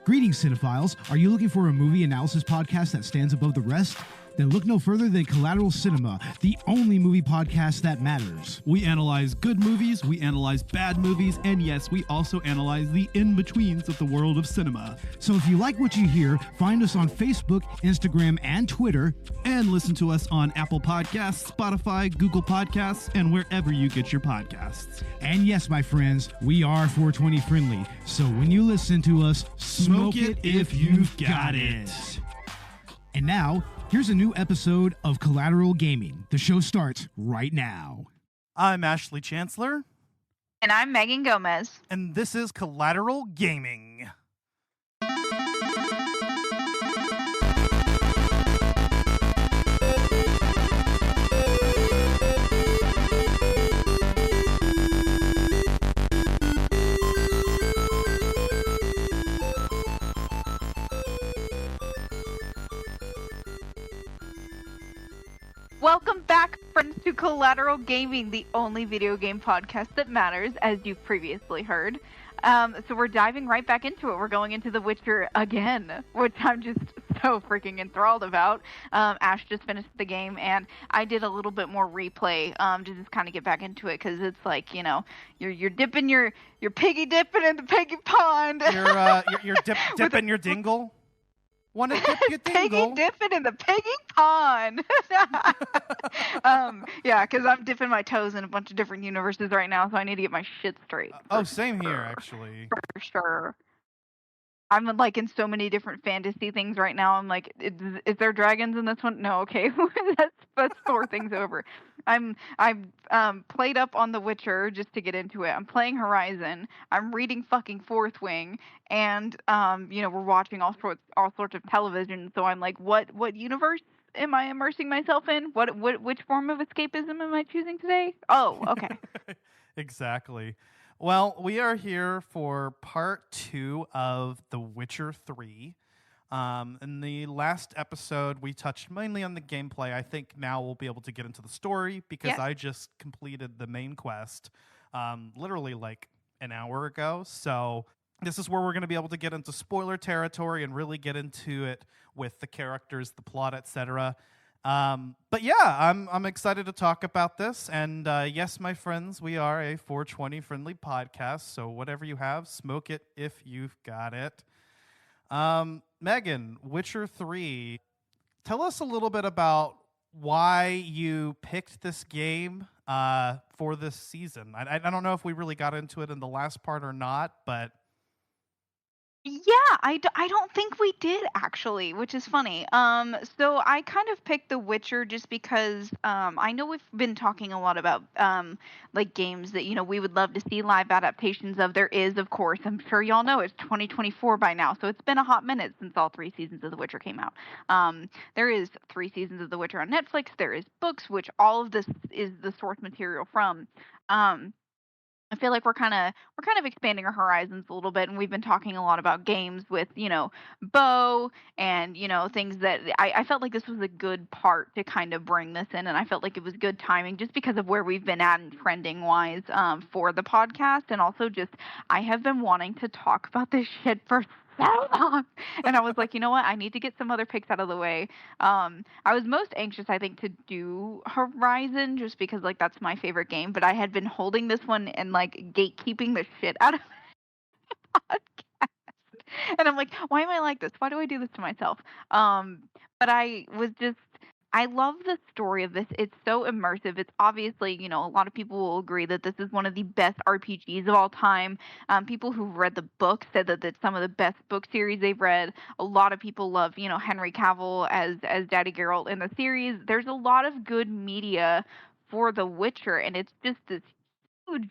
Greetings, cinephiles. Are you looking for a movie analysis podcast that stands above the rest? Then look no further than Collateral Cinema, the only movie podcast that matters. We analyze good movies, we analyze bad movies, and yes, we also analyze the in-betweens of the world of cinema. So if you like what you hear, find us on Facebook, Instagram, and Twitter. And listen to us on Apple Podcasts, Spotify, Google Podcasts, and wherever you get your podcasts. And yes, my friends, we are 420 friendly. So when you listen to us, smoke it if you've got it. And now, here's a new episode of Collateral Gaming. The show starts right now. I'm Ashley Chancellor. And I'm Megan Gomez. And this is Collateral Gaming. Welcome back, friends, to Collateral Gaming, the only video game podcast that matters, as you've previously heard. So we're diving right back into it. We're going into The Witcher again, which I'm just so freaking enthralled about. Ash just finished the game, and I did a little bit more replay to just kind of get back into it, because it's like, you know, you're dipping your piggy dipping in the piggy pond. You're dipping your dingle. Want to dip your dingle? Piggy dipping in the piggy pond. Yeah, because I'm dipping my toes in a bunch of different universes right now, so I need to get my shit straight. Same here, actually. For sure. I'm like in so many different fantasy things right now. I'm like, is there dragons in this one? No, okay. let's throw things over. I've played up on The Witcher just to get into it. I'm playing Horizon. I'm reading fucking Fourth Wing, and we're watching all sorts of television. So I'm like, what universe am I immersing myself in? Which form of escapism am I choosing today? Oh, okay. Exactly. Well, we are here for part 2 of The Witcher 3. In the last episode, we touched mainly on the gameplay. I think now we'll be able to get into the story, because I just completed the main quest literally like an hour ago. So this is where we're going to be able to get into spoiler territory and really get into it with the characters, the plot, etc. But yeah, I'm excited to talk about this. And yes, my friends, we are a 420 friendly podcast. So whatever you have, smoke it if you've got it. Megan, Witcher 3, tell us a little bit about why you picked this game for this season. I don't know if we really got into it in the last part or not, but... Yeah, I don't think we did, actually, which is funny. So I kind of picked The Witcher just because I know we've been talking a lot about like games that, you know, we would love to see live adaptations of. There is, of course, I'm sure y'all know, it's 2024 by now, so it's been a hot minute since all 3 seasons of The Witcher came out. There is 3 seasons of The Witcher on Netflix. There is books, which all of this is the source material from. I feel like we're kind of expanding our horizons a little bit, and we've been talking a lot about games with, you know, Bo and, you know, things that I felt like this was a good part to kind of bring this in, and I felt like it was good timing just because of where we've been at and trending wise for the podcast, and also just I have been wanting to talk about this shit for so long. And I was like, you know what? I need to get some other picks out of the way. I was most anxious, I think, to do Horizon just because, like, that's my favorite game. But I had been holding this one and, like, gatekeeping the shit out of the podcast. And I'm like, why am I like this? Why do I do this to myself? But I love the story of this. It's so immersive. It's obviously, you know, a lot of people will agree that this is one of the best RPGs of all time. People who've read the book said that it's some of the best book series they've read. A lot of people love, you know, Henry Cavill as Daddy Geralt in the series. There's a lot of good media for The Witcher, and it's just this huge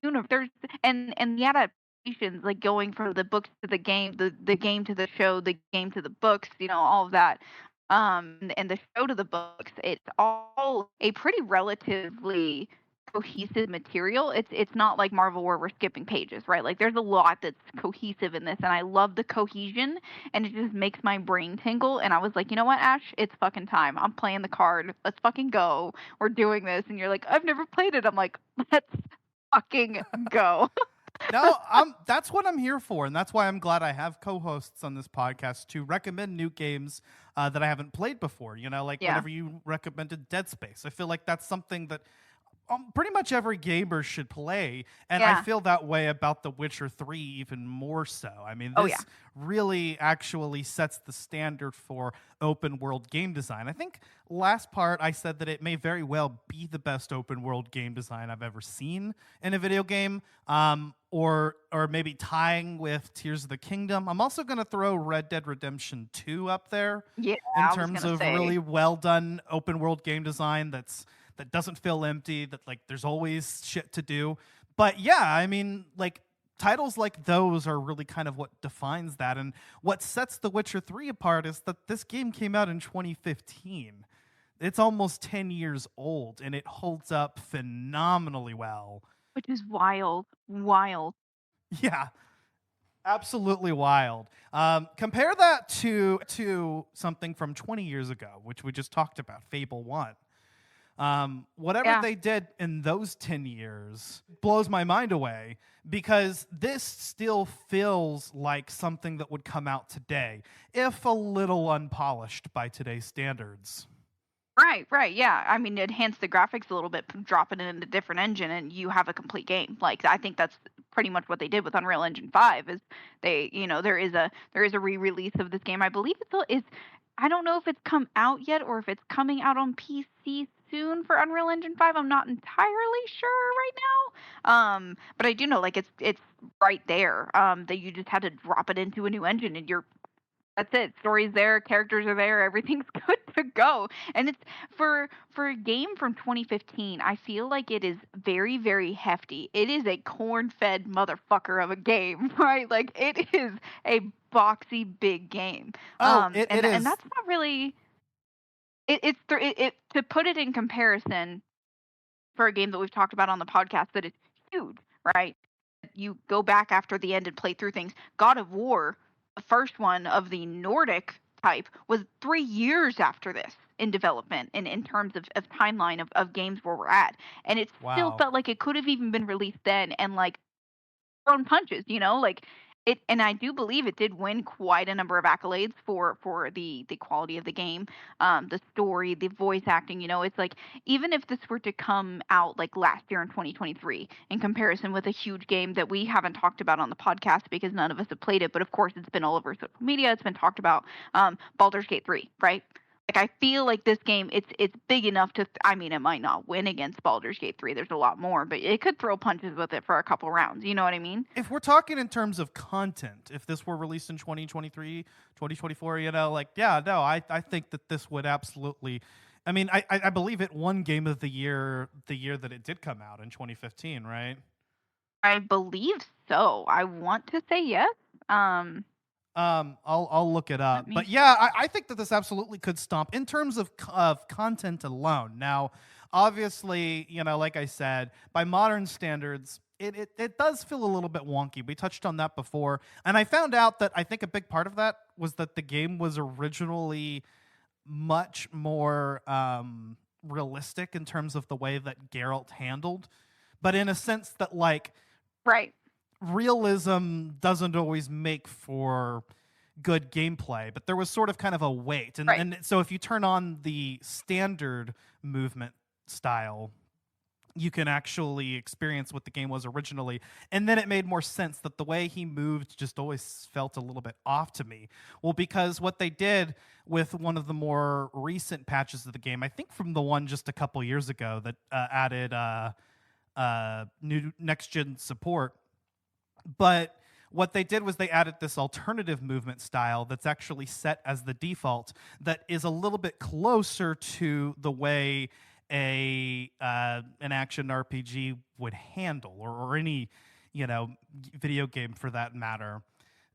universe. And the adaptations, like going from the books to the game, the game to the show, the game to the books, you know, all of that. And the show to the books, it's all a pretty relatively cohesive material. It's not like Marvel where we're skipping pages, right? Like there's a lot that's cohesive in this, and I love the cohesion, and it just makes my brain tingle. And I was like, you know what, Ash? It's fucking time. I'm playing the card. Let's fucking go. We're doing this. And you're like, I've never played it. I'm like, let's fucking go. No, that's what I'm here for, and that's why I'm glad I have co-hosts on this podcast to recommend new games that I haven't played before. You know, like whenever you recommended Dead Space, I feel like that's something that pretty much every gamer should play, and I feel that way about The Witcher 3 even more so. I mean, this really actually sets the standard for open world game design. I think last part I said that it may very well be the best open world game design I've ever seen in a video game, or maybe tying with Tears of the Kingdom. I'm also going to throw Red Dead Redemption 2 up there in terms of really well done open world game design that doesn't feel empty, that like there's always shit to do. But yeah, I mean, like titles like those are really kind of what defines that. And what sets The Witcher 3 apart is that this game came out in 2015. It's almost 10 years old, and it holds up phenomenally well. Which is wild. Wild. Yeah, absolutely wild. Compare that to something from 20 years ago, which we just talked about, Fable 1. Whatever they did in those 10 years blows my mind away, because this still feels like something that would come out today, if a little unpolished by today's standards. Right, yeah. I mean, enhance the graphics a little bit, drop it in a different engine, and you have a complete game. Like, I think that's pretty much what they did with Unreal Engine 5. Is they, there is a re-release of this game. I believe I don't know if it's come out yet or if it's coming out on PC soon for Unreal Engine 5. I'm not entirely sure right now. But I do know, like, it's right there. That you just had to drop it into a new engine, and that's it. Story's there, characters are there, everything's good to go. And it's for a game from 2015, I feel like it is very, very hefty. It is a corn-fed motherfucker of a game, right? Like, it is a boxy big game. It is. And that's not really to put it in comparison for a game that we've talked about on the podcast that is huge, right? You go back after the end and play through things. God of War, the first one of the Nordic type, was 3 years after this in development and in terms of timeline of games where we're at. And it still felt like it could have even been released then and like thrown punches, like it. And I do believe it did win quite a number of accolades for the quality of the game, the story, the voice acting. It's like, even if this were to come out like last year in 2023 in comparison with a huge game that we haven't talked about on the podcast because none of us have played it, but of course it's been all over social media, it's been talked about, Baldur's Gate 3, right? Like, I feel like this game, it's big enough to, I mean, it might not win against Baldur's Gate 3. There's a lot more, but it could throw punches with it for a couple rounds. You know what I mean? If we're talking in terms of content, if this were released in 2023, 2024, I think that this would absolutely, I mean, I believe it won Game of the Year that it did come out in 2015, right? I believe so. I want to say yes. I'll look it up. But yeah, I think that this absolutely could stomp in terms of content alone. Now, obviously, like I said, by modern standards, it does feel a little bit wonky. We touched on that before. And I found out that I think a big part of that was that the game was originally much more realistic in terms of the way that Geralt handled. But in a sense that, like... Right. Realism doesn't always make for good gameplay, but there was sort of kind of a weight. And so if you turn on the standard movement style, you can actually experience what the game was originally. And then it made more sense that the way he moved just always felt a little bit off to me. Well, because what they did with one of the more recent patches of the game, I think from the one just a couple years ago that added new next-gen support, but what they did was they added this alternative movement style that's actually set as the default that is a little bit closer to the way an action RPG would handle, or any video game for that matter.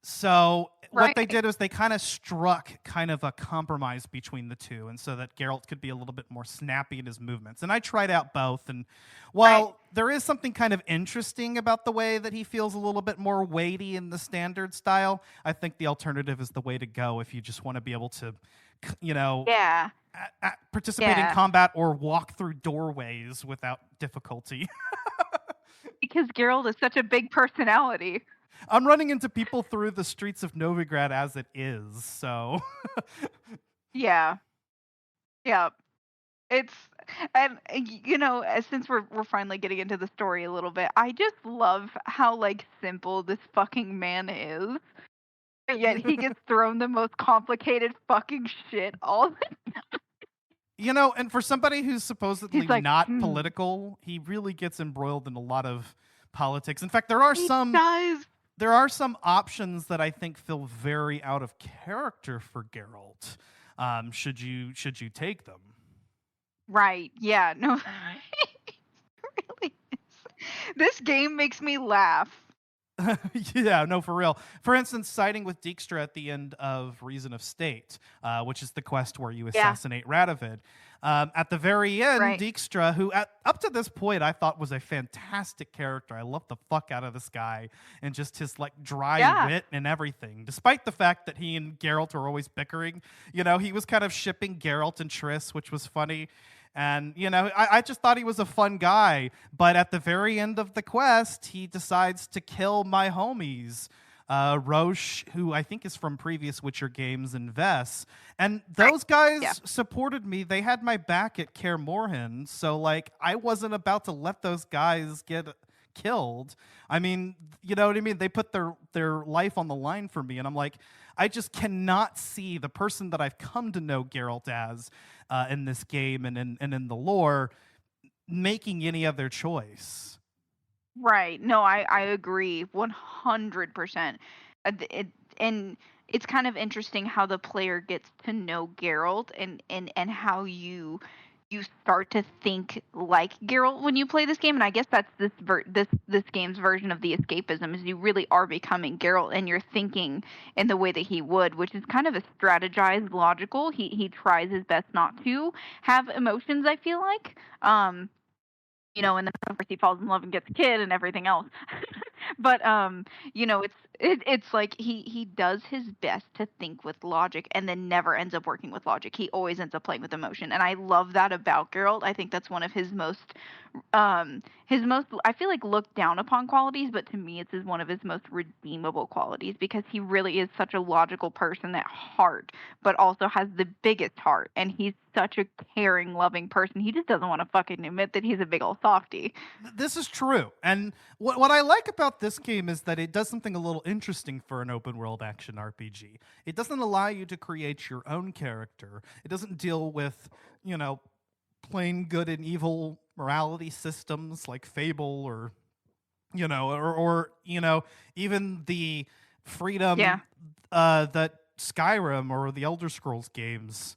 So what they did was they kind of struck kind of a compromise between the two, and so that Geralt could be a little bit more snappy in his movements. And I tried out both, and while there is something kind of interesting about the way that he feels a little bit more weighty in the standard style, I think the alternative is the way to go if you just want to be able to, participate in combat or walk through doorways without difficulty. Because Geralt is such a big personality. I'm running into people through the streets of Novigrad as it is, so. Yeah. Yeah. It's and since we're finally getting into the story a little bit, I just love how like simple this fucking man is. But yet he gets thrown the most complicated fucking shit all the And for somebody who's supposedly like, not political, he really gets embroiled in a lot of politics. In fact, there are some options that I think feel very out of character for Geralt. Should you take them? Right. Yeah. No. It really is. This game makes me laugh. Yeah, no, for real. For instance, siding with Dijkstra at the end of Reason of State, which is the quest where you assassinate Radovid. At the very end, Right. Dijkstra, who up to this point I thought was a fantastic character. I love the fuck out of this guy and just his like dry wit and everything. Despite the fact that he and Geralt are always bickering, he was kind of shipping Geralt and Triss, which was funny. And, I just thought he was a fun guy. But at the very end of the quest, he decides to kill my homies. Roche, who I think is from previous Witcher games, and Vess. And those guys supported me. They had my back at Kaer Morhen. So, like, I wasn't about to let those guys get killed. I mean, you know what I mean? They put their life on the line for me. And I'm like, I just cannot see the person that I've come to know Geralt as in this game and in the lore making any other choice. Right. No, I agree 100%. And it's kind of interesting how the player gets to know Geralt and how you start to think like Geralt when you play this game. And I guess that's this game's version of the escapism, is you really are becoming Geralt and you're thinking in the way that he would, which is kind of a strategized logical. He tries his best not to have emotions, I feel like. And then of course he falls in love and gets a kid and everything else. But it's like he does his best to think with logic and then never ends up working with logic. He always ends up playing with emotion, and I love that about Geralt. I think that's one of his most I feel like looked down upon qualities, but to me it's one of his most redeemable qualities, because he really is such a logical person at heart, but also has the biggest heart, and he's such a caring, loving person. He just doesn't want to fucking admit that he's a big old softy. This is true. And what I like about this game is that it does something a little interesting for an open world action RPG. It doesn't allow you to create your own character. It doesn't deal with, plain good and evil morality systems like Fable or even the freedom that Skyrim or the Elder Scrolls games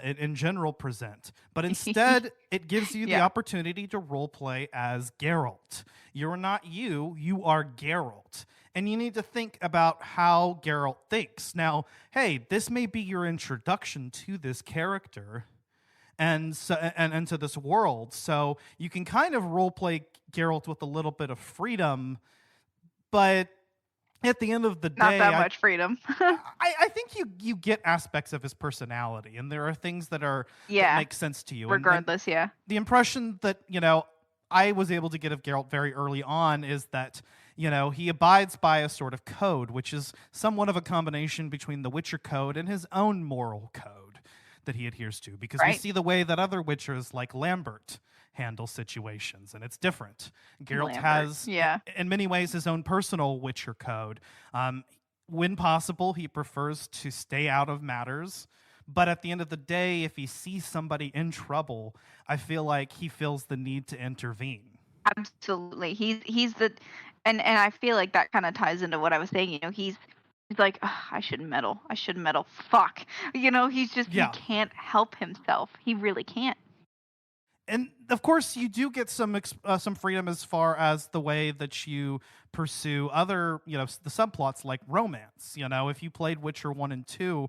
in general present. But instead, it gives you the opportunity to roleplay as Geralt. You're not you are Geralt. And you need to think about how Geralt thinks. Now, hey, this may be your introduction to this character and to this world. So you can kind of roleplay Geralt with a little bit of freedom, but at the end of the day, not that much freedom. I think you get aspects of his personality, and there are things that make sense to you. Regardless, and the impression that I was able to get of Geralt very early on is that he abides by a sort of code, which is somewhat of a combination between the Witcher code and his own moral code that he adheres to, because we see the way that other Witchers like Lambert handle situations, and it's different. Geralt has, in many ways, his own personal Witcher code. When possible, he prefers to stay out of matters, but at the end of the day, if he sees somebody in trouble, I feel like he feels the need to intervene. Absolutely. He's the and I feel like that kind of ties into what I was saying. He's like, I shouldn't meddle. Fuck. He's just he can't help himself. He really can't. And of course, you do get some freedom as far as the way that you pursue other, the subplots like romance. If you played Witcher 1 and 2,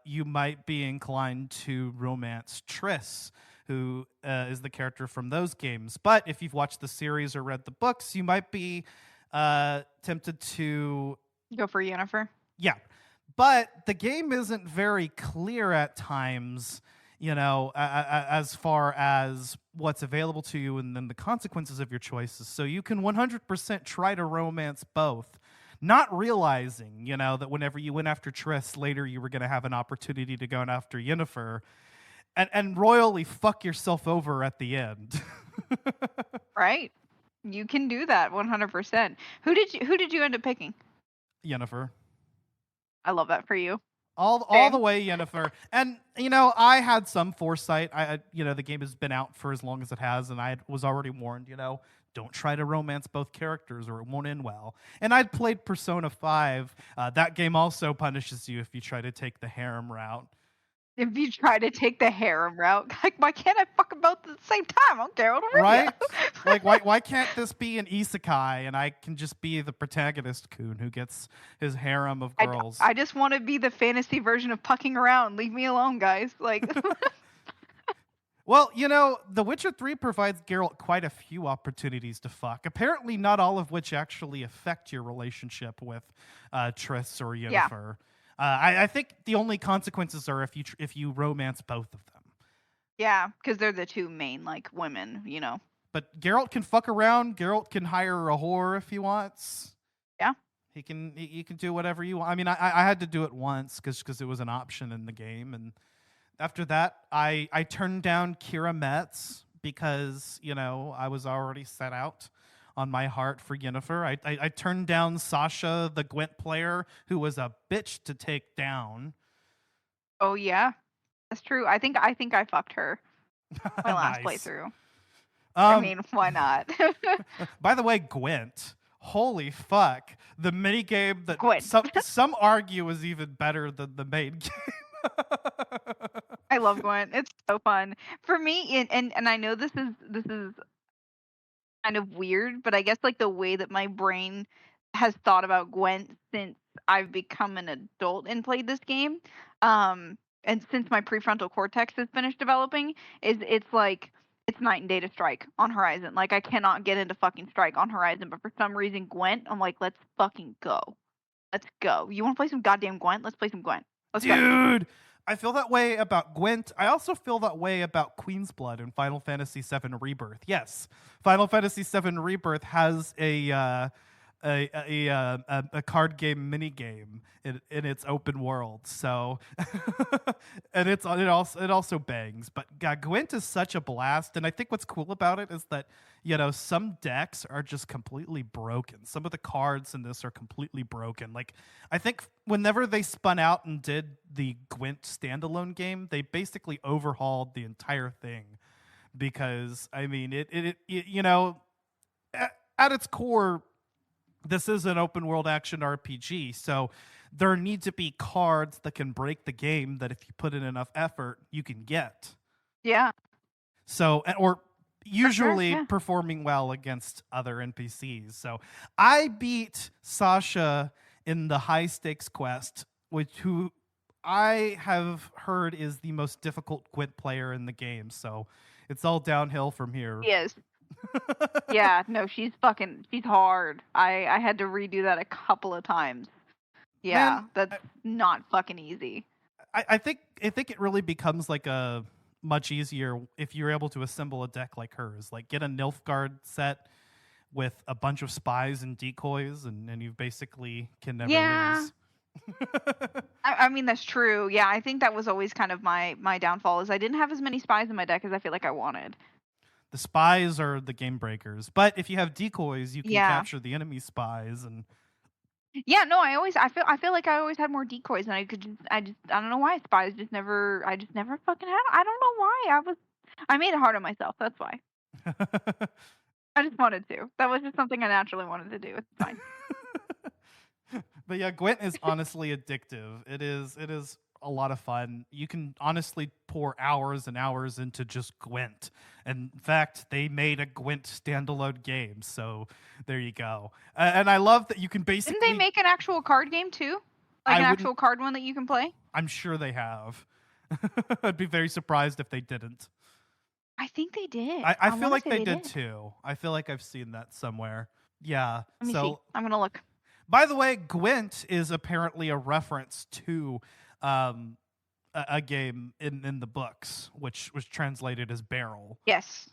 you might be inclined to romance Triss, who is the character from those games. But if you've watched the series or read the books, you might be tempted to go for Yennefer. Yeah. But the game isn't very clear at times as far as what's available to you and then the consequences of your choices. So you can 100% try to romance both, not realizing, that whenever you went after Triss, later you were going to have an opportunity to go after Yennefer and royally fuck yourself over at the end. Right. You can do that 100%. Who did you end up picking? Yennefer. I love that for you. All the way, Yennefer. And, I had some foresight. The game has been out for as long as it has, and I was already warned, don't try to romance both characters or it won't end well. And I'd played Persona 5. That game also punishes you if you try to take the harem route. If you try to take the harem route, like, why can't I fuck them both at the same time? I don't care. Right? Like, why can't this be an isekai and I can just be the protagonist coon who gets his harem of girls? I just want to be the fantasy version of pucking around. Leave me alone, guys. Like, well, The Witcher 3 provides Geralt quite a few opportunities to fuck. Apparently, not all of which actually affect your relationship with Triss or Yennefer. Yeah. I think the only consequences are if you romance both of them. Yeah, because they're the two main women, But Geralt can fuck around. Geralt can hire a whore if he wants. Yeah, he can do whatever you want. I mean, I had to do it once because it was an option in the game, and after that, I turned down Kira Metz because I was already set out on my heart for Yennefer. I turned down Sasha, the Gwent player, who was a bitch to take down. Oh yeah, that's true. I think I fucked her my last playthrough. I mean, why not? By the way, Gwent. Holy fuck! The minigame that Gwent. some argue is even better than the main game. I love Gwent. It's so fun for me, and I know this is kind of weird, but I guess the way that my brain has thought about Gwent since I've become an adult and played this game, and since my prefrontal cortex has finished developing, it's night and day to Strike on Horizon. I cannot get into fucking Strike on Horizon, but for some reason Gwent, I'm like, let's fucking go. Let's go. You want to play some goddamn Gwent? Let's play some Gwent. Let's go. Dude, I feel that way about Gwent. I also feel that way about Queen's Blood in Final Fantasy VII Rebirth. Yes, Final Fantasy VII Rebirth has a card game mini game in its open world. So, and it also bangs. But God, Gwent is such a blast, and I think what's cool about it is that some decks are just completely broken. Some of the cards in this are completely broken. I think whenever they spun out and did the Gwent standalone game, they basically overhauled the entire thing because I mean it at its core, this is an open world action RPG, so there need to be cards that can break the game that if you put in enough effort, you can get. Yeah. So, or usually performing well against other NPCs. So I beat Sasha in the high stakes quest, who I have heard is the most difficult Gwent player in the game. So it's all downhill from here. Yes. Yeah, no, she's hard. I had to redo that a couple of times. Yeah, man, that's not fucking easy. I think it really becomes a much easier if you're able to assemble a deck like hers. Get a Nilfgaard set with a bunch of spies and decoys, and you basically can never lose. I mean, that's true. Yeah, I think that was always kind of my downfall is I didn't have as many spies in my deck as I feel like I wanted. The spies are the game breakers, but if you have decoys, you can capture the enemy spies and. Yeah, no, I feel like I always had more decoys, and I don't know why spies I just never fucking had. I don't know why. I made it hard on myself. That's why. I just wanted to. That was just something I naturally wanted to do. It's fine. But yeah, Gwent is honestly addictive. It is a lot of fun. You can honestly pour hours and hours into just Gwent. In fact, they made a Gwent standalone game, so there you go. And I love that you can basically... Didn't they make an actual card game too? An actual card one that you can play? I'm sure they have. I'd be very surprised if they didn't. I think they did. I feel like they did too. I feel like I've seen that somewhere. Yeah. Let me see. I'm going to look. By the way, Gwent is apparently a reference to a game in the books, which was translated as Barrel. Yes.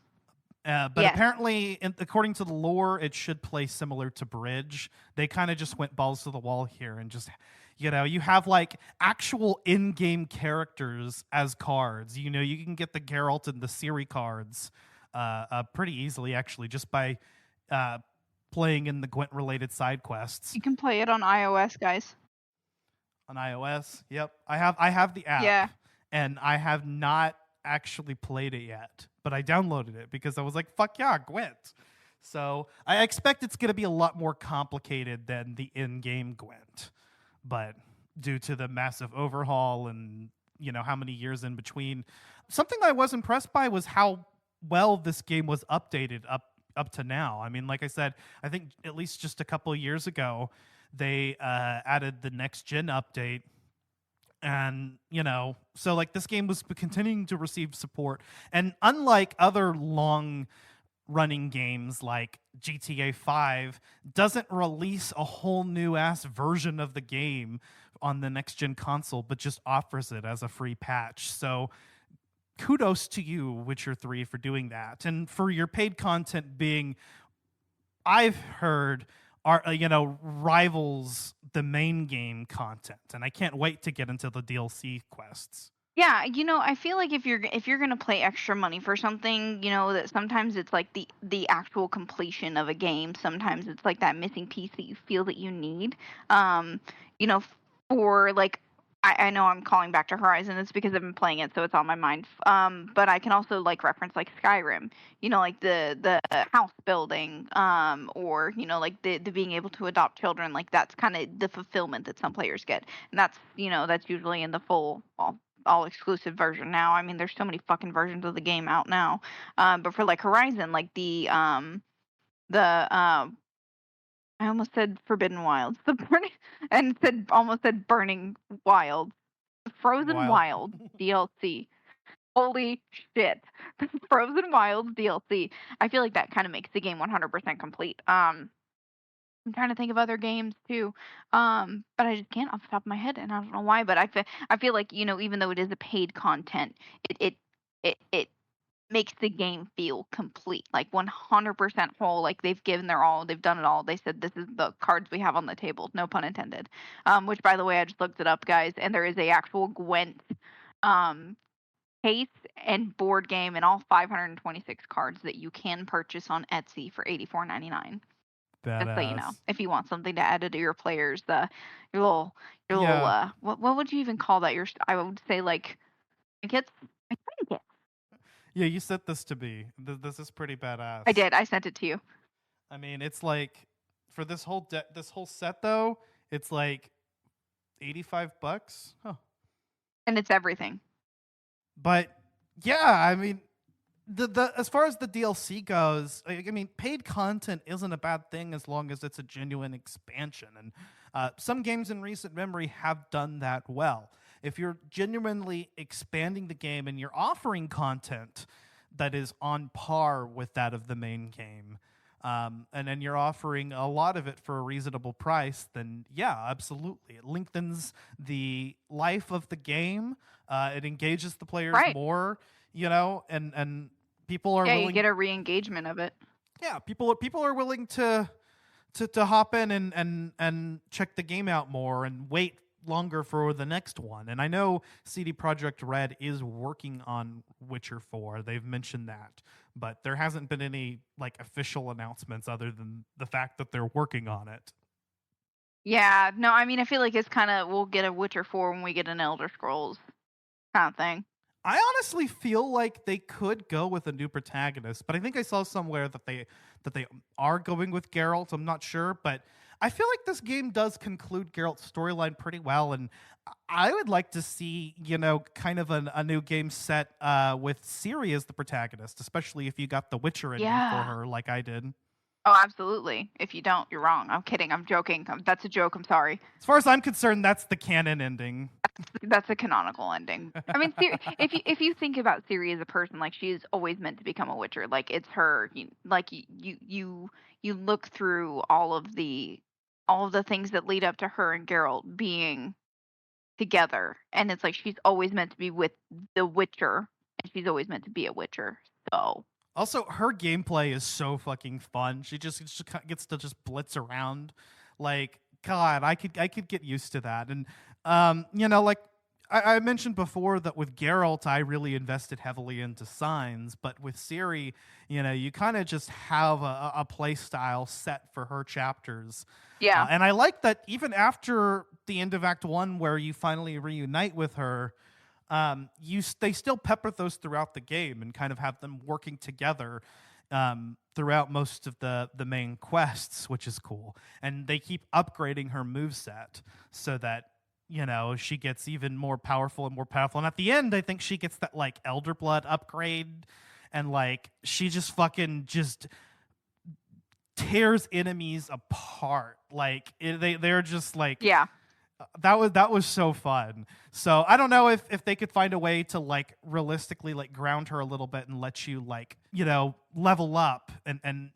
But Yes. apparently, according to the lore, it should play similar to Bridge. They kind of just went balls to the wall here and just, you have like actual in-game characters as cards. You can get the Geralt and the Ciri cards pretty easily, actually, just by playing in the Gwent-related side quests. You can play it on iOS, guys. On iOS, yep. I have the app. Yeah. And I have not actually played it yet, but I downloaded it because I was like, fuck yeah, Gwent. So I expect it's going to be a lot more complicated than the in-game Gwent. But due to the massive overhaul and, how many years in between, something I was impressed by was how well this game was updated up to now. I mean, like I said, I think at least just a couple of years ago, they added the next gen update. And, so like this game was continuing to receive support. And unlike other long running games like GTA 5, doesn't release a whole new ass version of the game on the next gen console, but just offers it as a free patch. So kudos to you, Witcher 3, for doing that. And for your paid content being, I've heard, rivals the main game content, and I can't wait to get into the DLC quests. Yeah, I feel like if you're gonna pay extra money for something, that sometimes it's like the actual completion of a game. Sometimes it's like that missing piece that you feel that you need. You know, for like I know I'm calling back to Horizon. It's because I've been playing it, so it's on my mind. But I can also like reference like Skyrim, like the house building, or like the being able to adopt children. Like that's kind of the fulfillment that some players get, and that's usually in the full all exclusive version now. I mean, there's so many fucking versions of the game out now. But for like Horizon, like the I almost said Forbidden Wilds. The burning and almost said Burning Wilds. The Frozen Wilds DLC. Holy shit. The Frozen Wilds DLC. I feel like that kind of makes the game 100% complete. I'm trying to think of other games too. But I just can't off the top of my head, and I don't know why, but I feel like, even though it is a paid content, it makes the game feel complete, like 100% whole. Like they've given their all, they've done it all. They said this is the cards we have on the table, no pun intended. Which by the way, I just looked it up, guys, and there is a actual Gwent case and board game and all 526 cards that you can purchase on Etsy for $84.99. Just so you know, if you want something to add to your players, your little what would you even call that? I would say like trinkets. Yeah, you sent this to me. This is pretty badass. I did. I sent it to you. I mean, it's like for this whole set though, it's like $85. Huh. And it's everything. But yeah, I mean, the as far as the DLC goes, I mean, paid content isn't a bad thing as long as it's a genuine expansion. And some games in recent memory have done that well. If you're genuinely expanding the game and you're offering content that is on par with that of the main game, and then you're offering a lot of it for a reasonable price, then yeah, absolutely. It lengthens the life of the game. It engages the players more, and people are willing. You get a re-engagement of it. Yeah, people are willing to hop in and check the game out more and wait longer for the next one. And I know CD Projekt Red is working on Witcher 4. They've mentioned that, but there hasn't been any like official announcements other than the fact that they're working on it. Yeah, no, I mean, I feel like it's kind of, we'll get a Witcher 4 when we get an Elder Scrolls kind of thing. I honestly feel like they could go with a new protagonist, but I think I saw somewhere that they are going with Geralt. I'm not sure, but I feel like this game does conclude Geralt's storyline pretty well, and I would like to see, kind of a new game set with Ciri as the protagonist, especially if you got the Witcher in for her like I did. Oh, absolutely. If you don't, you're wrong. I'm kidding. I'm joking. That's a joke. I'm sorry. As far as I'm concerned, that's the canon ending. That's a canonical ending. I mean, if you think about Ciri as a person, like she's always meant to become a Witcher. Like it's her. Like you look through all of the things that lead up to her and Geralt being together, and it's like she's always meant to be with the Witcher, and she's always meant to be a Witcher. So Also, her gameplay is so fucking fun. She just gets to just blitz around. Like, God, I could get used to that. And like I mentioned before that with Geralt, I really invested heavily into signs, but with Ciri, you kind of just have a play style set for her chapters. yeah, And I like that even after the end of Act 1, where you finally reunite with her, they still pepper those throughout the game and kind of have them working together throughout most of the main quests, which is cool. And they keep upgrading her moveset so that she gets even more powerful and more powerful. And at the end, I think she gets that like Elder Blood upgrade, and like she just fucking just tears enemies apart. Like they're just like yeah. that was so fun. So I don't know if they could find a way to like realistically like ground her a little bit and let you like level up and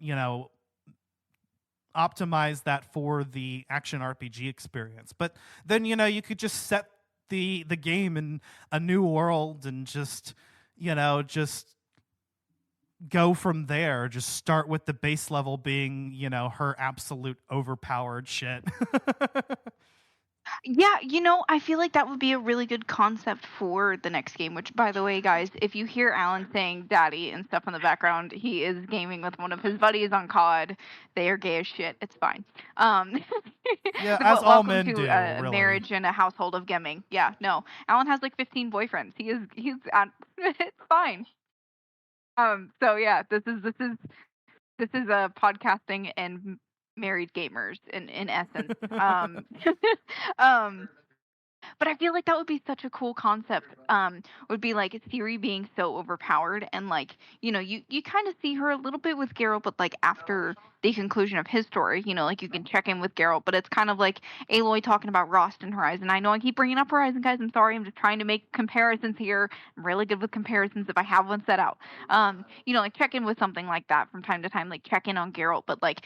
optimize that for the action RPG experience. But then you could just set the game in a new world and just go from there. Just start with the base level being her absolute overpowered shit. Yeah, I feel like that would be a really good concept for the next game, which, by the way, guys, if you hear Alan saying daddy and stuff in the background, he is gaming with one of his buddies on COD. They are gay as shit. It's fine. Yeah, as all welcome men to do, a really. marriage and a household of gaming. Yeah, no. Alan has like 15 boyfriends. He's it's fine. So yeah, this is a podcasting and married gamers in essence. Um, but I feel like that would be such a cool concept. Would be like Ciri being so overpowered, and like you kind of see her a little bit with Geralt, but like after the conclusion of his story, like you can check in with Geralt, but it's kind of like Aloy talking about Rost and Horizon. I know I keep bringing up Horizon, guys. I'm sorry. I'm just trying to make comparisons here. I'm really good with comparisons if I have one set out. Like check in with something like that from time to time, like check in on Geralt, but like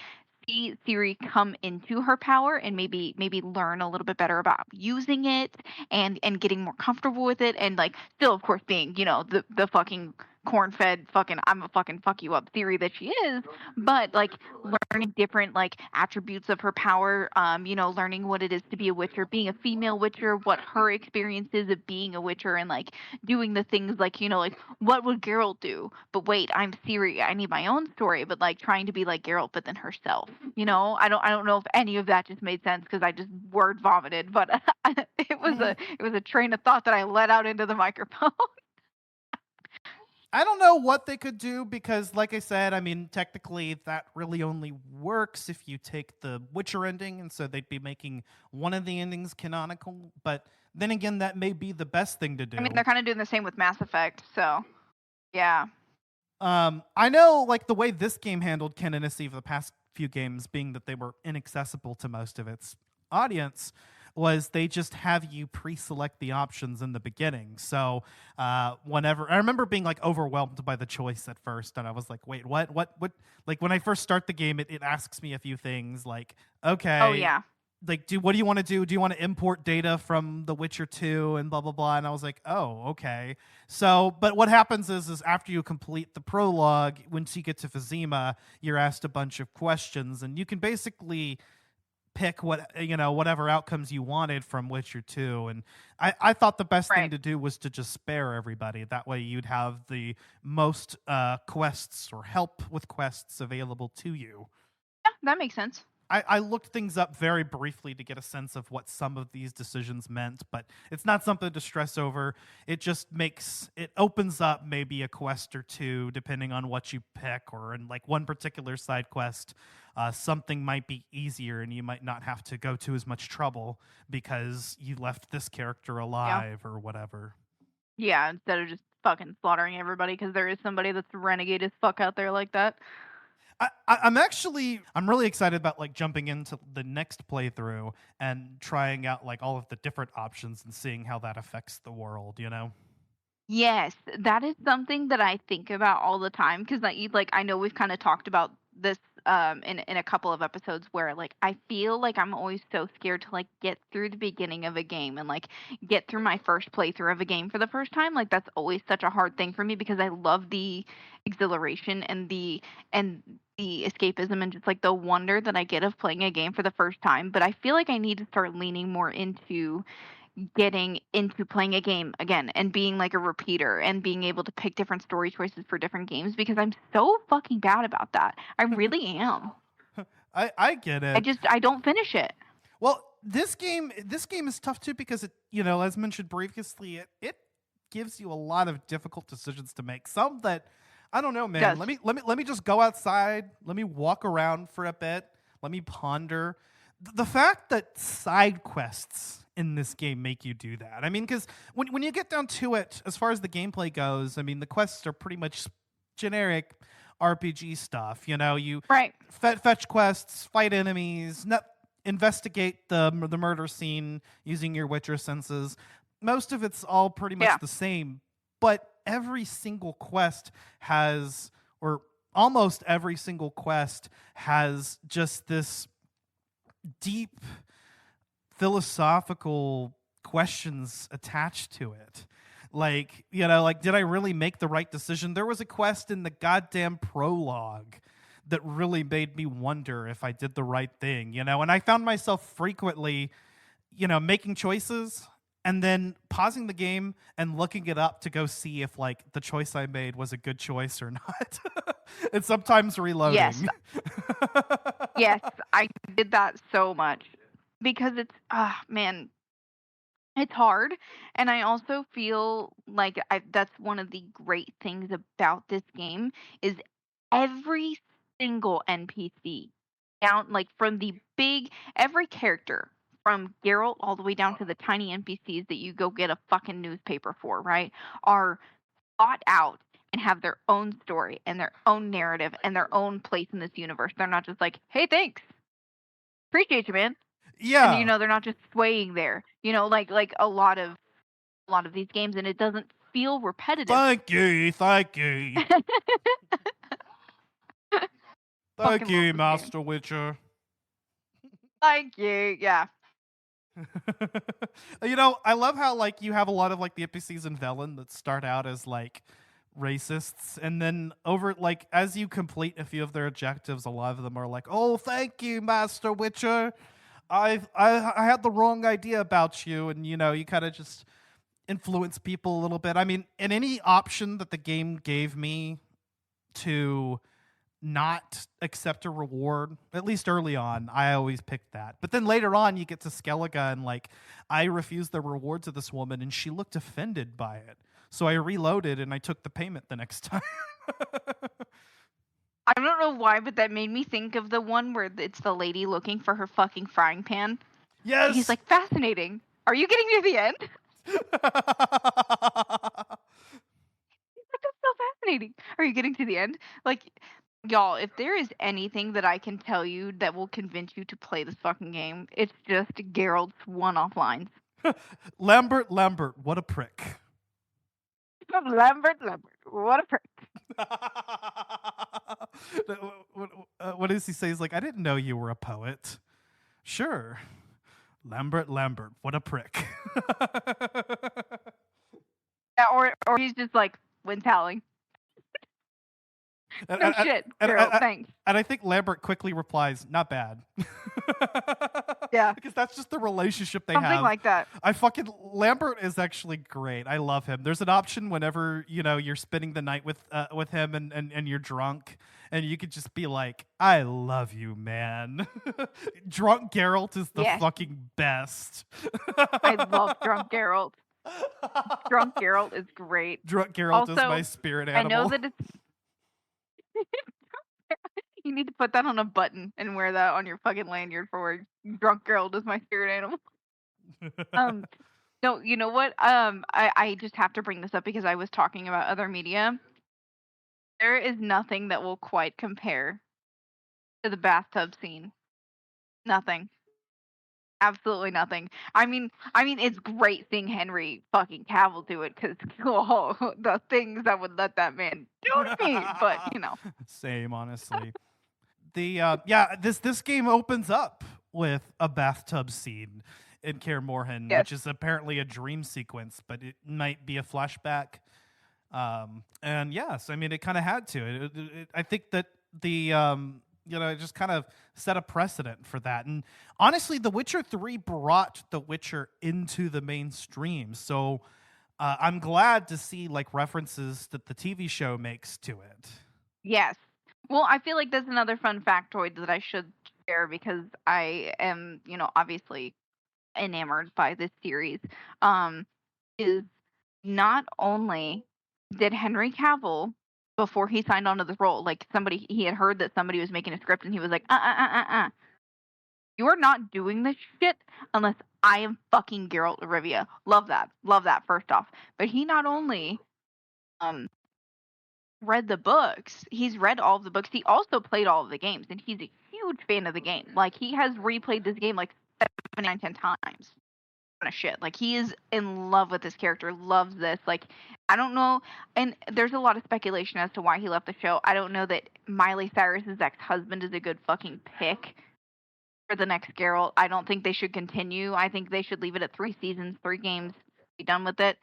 see Siri come into her power and maybe learn a little bit better about using it and getting more comfortable with it, and like still of course being the fucking corn-fed fucking I'm a fucking fuck you up theory that she is, but like learning different like attributes of her power, learning what it is to be a witcher, being a female witcher, what her experience is of being a witcher, and like doing the things like like what would Geralt do? But wait, I'm Ciri. I need my own story, but like trying to be like Geralt, but then herself. I don't know if any of that just made sense because I just word vomited, but it was a train of thought that I let out into the microphone. I don't know what they could do because, like I said, I mean, technically that really only works if you take the Witcher ending, and so they'd be making one of the endings canonical. But then again, that may be the best thing to do. I mean, they're kind of doing the same with Mass Effect, so yeah. I know, like, the way this game handled canonicy for the past few games, being that they were inaccessible to most of its audience, was they just have you pre-select the options in the beginning. So whenever I remember being like overwhelmed by the choice at first, and I was like, wait, what? Like when I first start the game, it asks me a few things like, okay, Oh yeah. like what do you want to do? Do you want to import data from The Witcher 2 and blah blah blah? And I was like, oh, okay. So, but what happens is after you complete the prologue, once you get to Vizima, you're asked a bunch of questions, and you can basically pick whatever outcomes you wanted from Witcher 2. And I thought the best thing to do was to just spare everybody. That way you'd have the most quests or help with quests available to you. Yeah, that makes sense. I looked things up very briefly to get a sense of what some of these decisions meant, but it's not something to stress over. It just opens up maybe a quest or two depending on what you pick, or in like one particular side quest, something might be easier and you might not have to go to as much trouble because you left this character alive or whatever. Yeah, instead of just fucking slaughtering everybody because there is somebody that's renegade as fuck out there like that. I'm really excited about like jumping into the next playthrough and trying out like all of the different options and seeing how that affects the world, Yes, that is something that I think about all the time because I know we've kind of talked about this in a couple of episodes where like I feel like I'm always so scared to like get through the beginning of a game and like get through my first playthrough of a game for the first time. Like that's always such a hard thing for me because I love the exhilaration and the escapism and just like the wonder that I get of playing a game for the first time. But I feel like I need to start leaning more into getting into playing a game again and being like a repeater and being able to pick different story choices for different games because I'm so fucking bad about that. I really am. I get it. I don't finish it. Well, this game is tough too because it, as mentioned previously, it gives you a lot of difficult decisions to make. Some that I don't know, man. Let me just go outside. Let me walk around for a bit. Let me ponder. The fact that side quests in this game make you do that. I mean, because when you get down to it, as far as the gameplay goes, I mean, the quests are pretty much generic RPG stuff. You right. Fetch quests, fight enemies, investigate the murder scene using your Witcher senses. Most of it's all pretty much the same, but every single quest has, or almost every single quest has just this deep philosophical questions attached to it. Like, did I really make the right decision? There was a quest in the goddamn prologue that really made me wonder if I did the right thing, and I found myself frequently, making choices and then pausing the game and looking it up to go see if like the choice I made was a good choice or not. And sometimes reloading. Yes, I did that so much because it's man, it's hard. And I also feel like that's one of the great things about this game is every single NPC down like from the big every character from Geralt all the way down to the tiny NPCs that you go get a fucking newspaper for, right, are thought out and have their own story and their own narrative and their own place in this universe. They're not just like, hey, thanks. Appreciate you, man. Yeah. And they're not just swaying there. Like a lot of these games, and it doesn't feel repetitive. Thank you. Thank you, Master Witcher. Thank you. Yeah. I love how like you have a lot of like the NPCs in Velen that start out as like racists, and then over like as you complete a few of their objectives, a lot of them are like, "Oh, thank you, Master Witcher. I had the wrong idea about you," and you kind of just influence people a little bit. I mean, in any option that the game gave me to not accept a reward, at least early on, I always picked that. But then later on, you get to Skellige, and like I refused the rewards of this woman, and she looked offended by it. So I reloaded and I took the payment the next time. I don't know why, but that made me think of the one where it's the lady looking for her fucking frying pan. Yes. And he's like, fascinating. Are you getting to the end? That's so fascinating. Are you getting to the end? Like, y'all, if there is anything that I can tell you that will convince you to play this fucking game, it's just Geralt's one-off lines. Lambert, what a prick. Lambert, what a prick. What does he say? He's like, I didn't know you were a poet. Sure. Lambert, what a prick. Yeah, or he's just like, when telling. No shit, Geralt, thanks. And I think Lambert quickly replies, not bad. Yeah. Because that's just the relationship they Something have. like that. Lambert is actually great. I love him. There's an option whenever, you're spending the night with him and you're drunk, and you could just be like, I love you, man. Drunk Geralt is the fucking best. I love Drunk Geralt. Drunk Geralt is great. Drunk Geralt is my spirit animal. I know that it's... You need to put that on a button and wear that on your fucking lanyard for Drunk Geralt is my spirit animal. No, you know what? I just have to bring this up because I was talking about other media. There is nothing that will quite compare to the bathtub scene. Nothing. Absolutely nothing. I mean, it's great seeing Henry fucking Cavill do it because the things that would let that man do to me. But Same, honestly. This game opens up with a bathtub scene in Kaer Morhen, Yes. which is apparently a dream sequence, but it might be a flashback. And yes, I mean, it kind of had to. I think that it just kind of set a precedent for that. And honestly, The Witcher 3 brought The Witcher into the mainstream. So I'm glad to see like references that the TV show makes to it. Yes. Well, I feel like that's another fun factoid that I should share because I am, obviously enamored by this series. Is not only did Henry Cavill, before he signed on to the role, like he had heard that somebody was making a script and he was like, you are not doing this shit unless I am fucking Geralt of Rivia. Love that. Love that, first off. But he not only read the books, he's read all of the books, he also played all of the games, and he's a huge fan of the game. Like, he has replayed this game like 7, 9, 10 times. Kind of shit. Like, he is in love with this character, loves this. Like, I don't know, and there's a lot of speculation as to why he left the show. I don't know that Miley Cyrus's ex-husband is a good fucking pick for the next Geralt. I don't think they should continue. I think they should leave it at 3 seasons, 3 games, be done with it.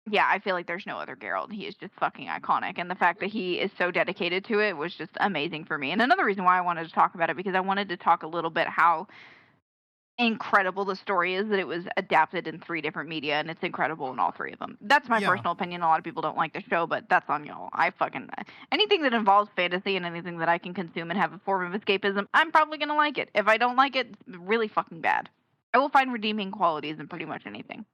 Yeah, I feel like there's no other Geralt. He is just fucking iconic, and the fact that he is so dedicated to it was just amazing for me. And another reason why I wanted to talk about it, because I wanted to talk a little bit how incredible the story is, that it was adapted in 3 different media, and it's incredible in all 3 of them. That's my personal opinion. A lot of people don't like the show, but that's on y'all. Anything that involves fantasy and anything that I can consume and have a form of escapism, I'm probably gonna like it. If I don't like it, it's really fucking bad. I will find redeeming qualities in pretty much anything.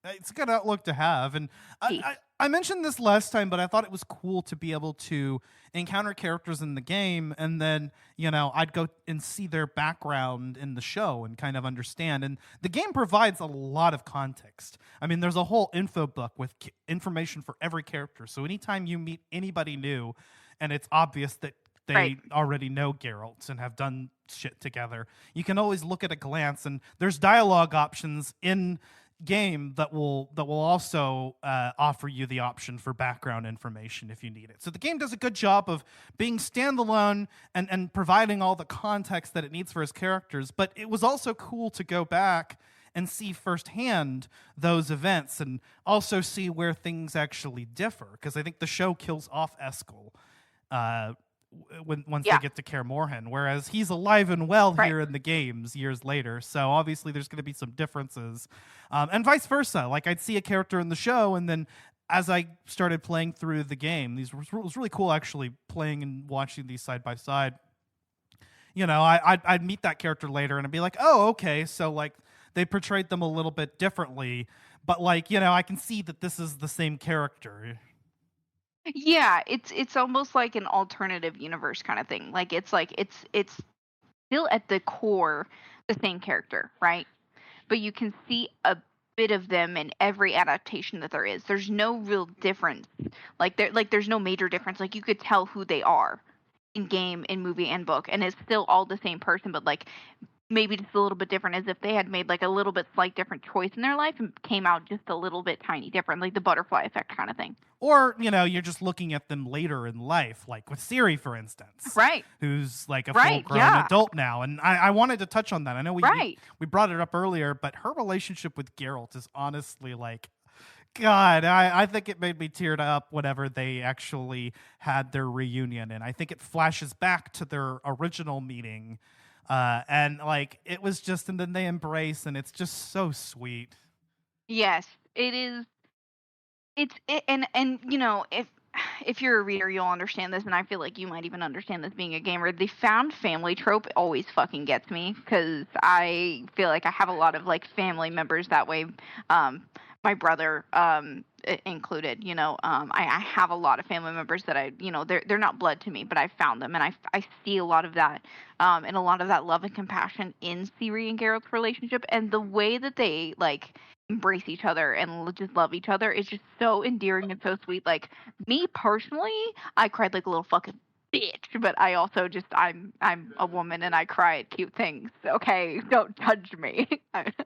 It's a good outlook to have. And I mentioned this last time, but I thought it was cool to be able to encounter characters in the game, and then, I'd go and see their background in the show and kind of understand. And the game provides a lot of context. I mean, there's a whole info book with information for every character. So anytime you meet anybody new and it's obvious that they already know Geralt and have done shit together, you can always look at a glance, and there's dialogue options in game that will also offer you the option for background information if you need it. So the game does a good job of being standalone and providing all the context that it needs for its characters, but it was also cool to go back and see firsthand those events and also see where things actually differ, because I think the show kills off Eskel once they get to Kaer Morhen, whereas he's alive and well here in the games years later. So obviously there's going to be some differences, and vice versa. Like, I'd see a character in the show, and then as I started playing through the game, it was really cool actually playing and watching these side by side. I'd meet that character later and I'd be like, oh, okay, so like they portrayed them a little bit differently, but like, I can see that this is the same character. Yeah, it's almost like an alternative universe kind of thing. Like, it's still at the core the same character, right? But you can see a bit of them in every adaptation that there is. There's no real difference. There's no major difference. Like, you could tell who they are in game, in movie, and book, and it's still all the same person, but like maybe just a little bit different, as if they had made like a little bit slight different choice in their life and came out just a little bit tiny different, like the butterfly effect kind of thing. Or, you're just looking at them later in life, like with Ciri, for instance. Right. Who's like a full-grown adult now. And I wanted to touch on that. I know we brought it up earlier, but her relationship with Geralt is honestly like, God, I think it made me tear up whenever they actually had their reunion. And I think it flashes back to their original meeting. And like, it was just, and then they embrace, and it's just so sweet. Yes, it is. And if you're a reader, you'll understand this, and I feel like you might even understand this being a gamer. The found family trope always fucking gets me, because I feel like I have a lot of like family members that way. My brother included, I have a lot of family members that they're not blood to me, but I found them, and I see a lot of that, and a lot of that love and compassion in Ciri and Geralt's relationship, and the way that they like embrace each other and just love each other is just so endearing and so sweet. Like, me personally, I cried like a little fucking bitch, but I also just I'm a woman and I cry at cute things. Okay, don't judge me.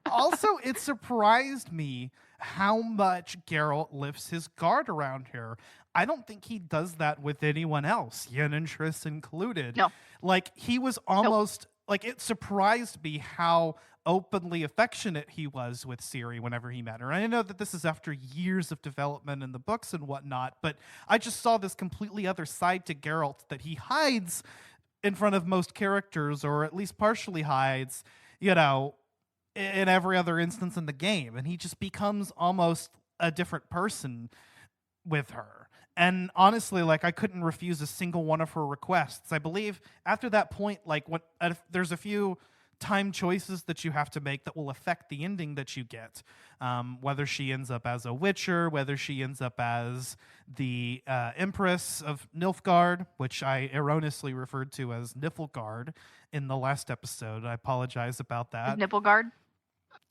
Also, it surprised me how much Geralt lifts his guard around her. I don't think he does that with anyone else, Yen and Triss included. No. Like, he was almost like, it surprised me how openly affectionate he was with Ciri whenever he met her. And I know that this is after years of development in the books and whatnot, but I just saw this completely other side to Geralt that he hides in front of most characters, or at least partially hides, you know, in every other instance in the game. And he just becomes almost a different person with her. And honestly, like, I couldn't refuse a single one of her requests. I believe after that point, like, there's a few time choices that you have to make that will affect the ending that you get. Whether she ends up as a Witcher, whether she ends up as the Empress of Nilfgaard, which I erroneously referred to as Niflgaard in the last episode. I apologize about that. Niflgaard?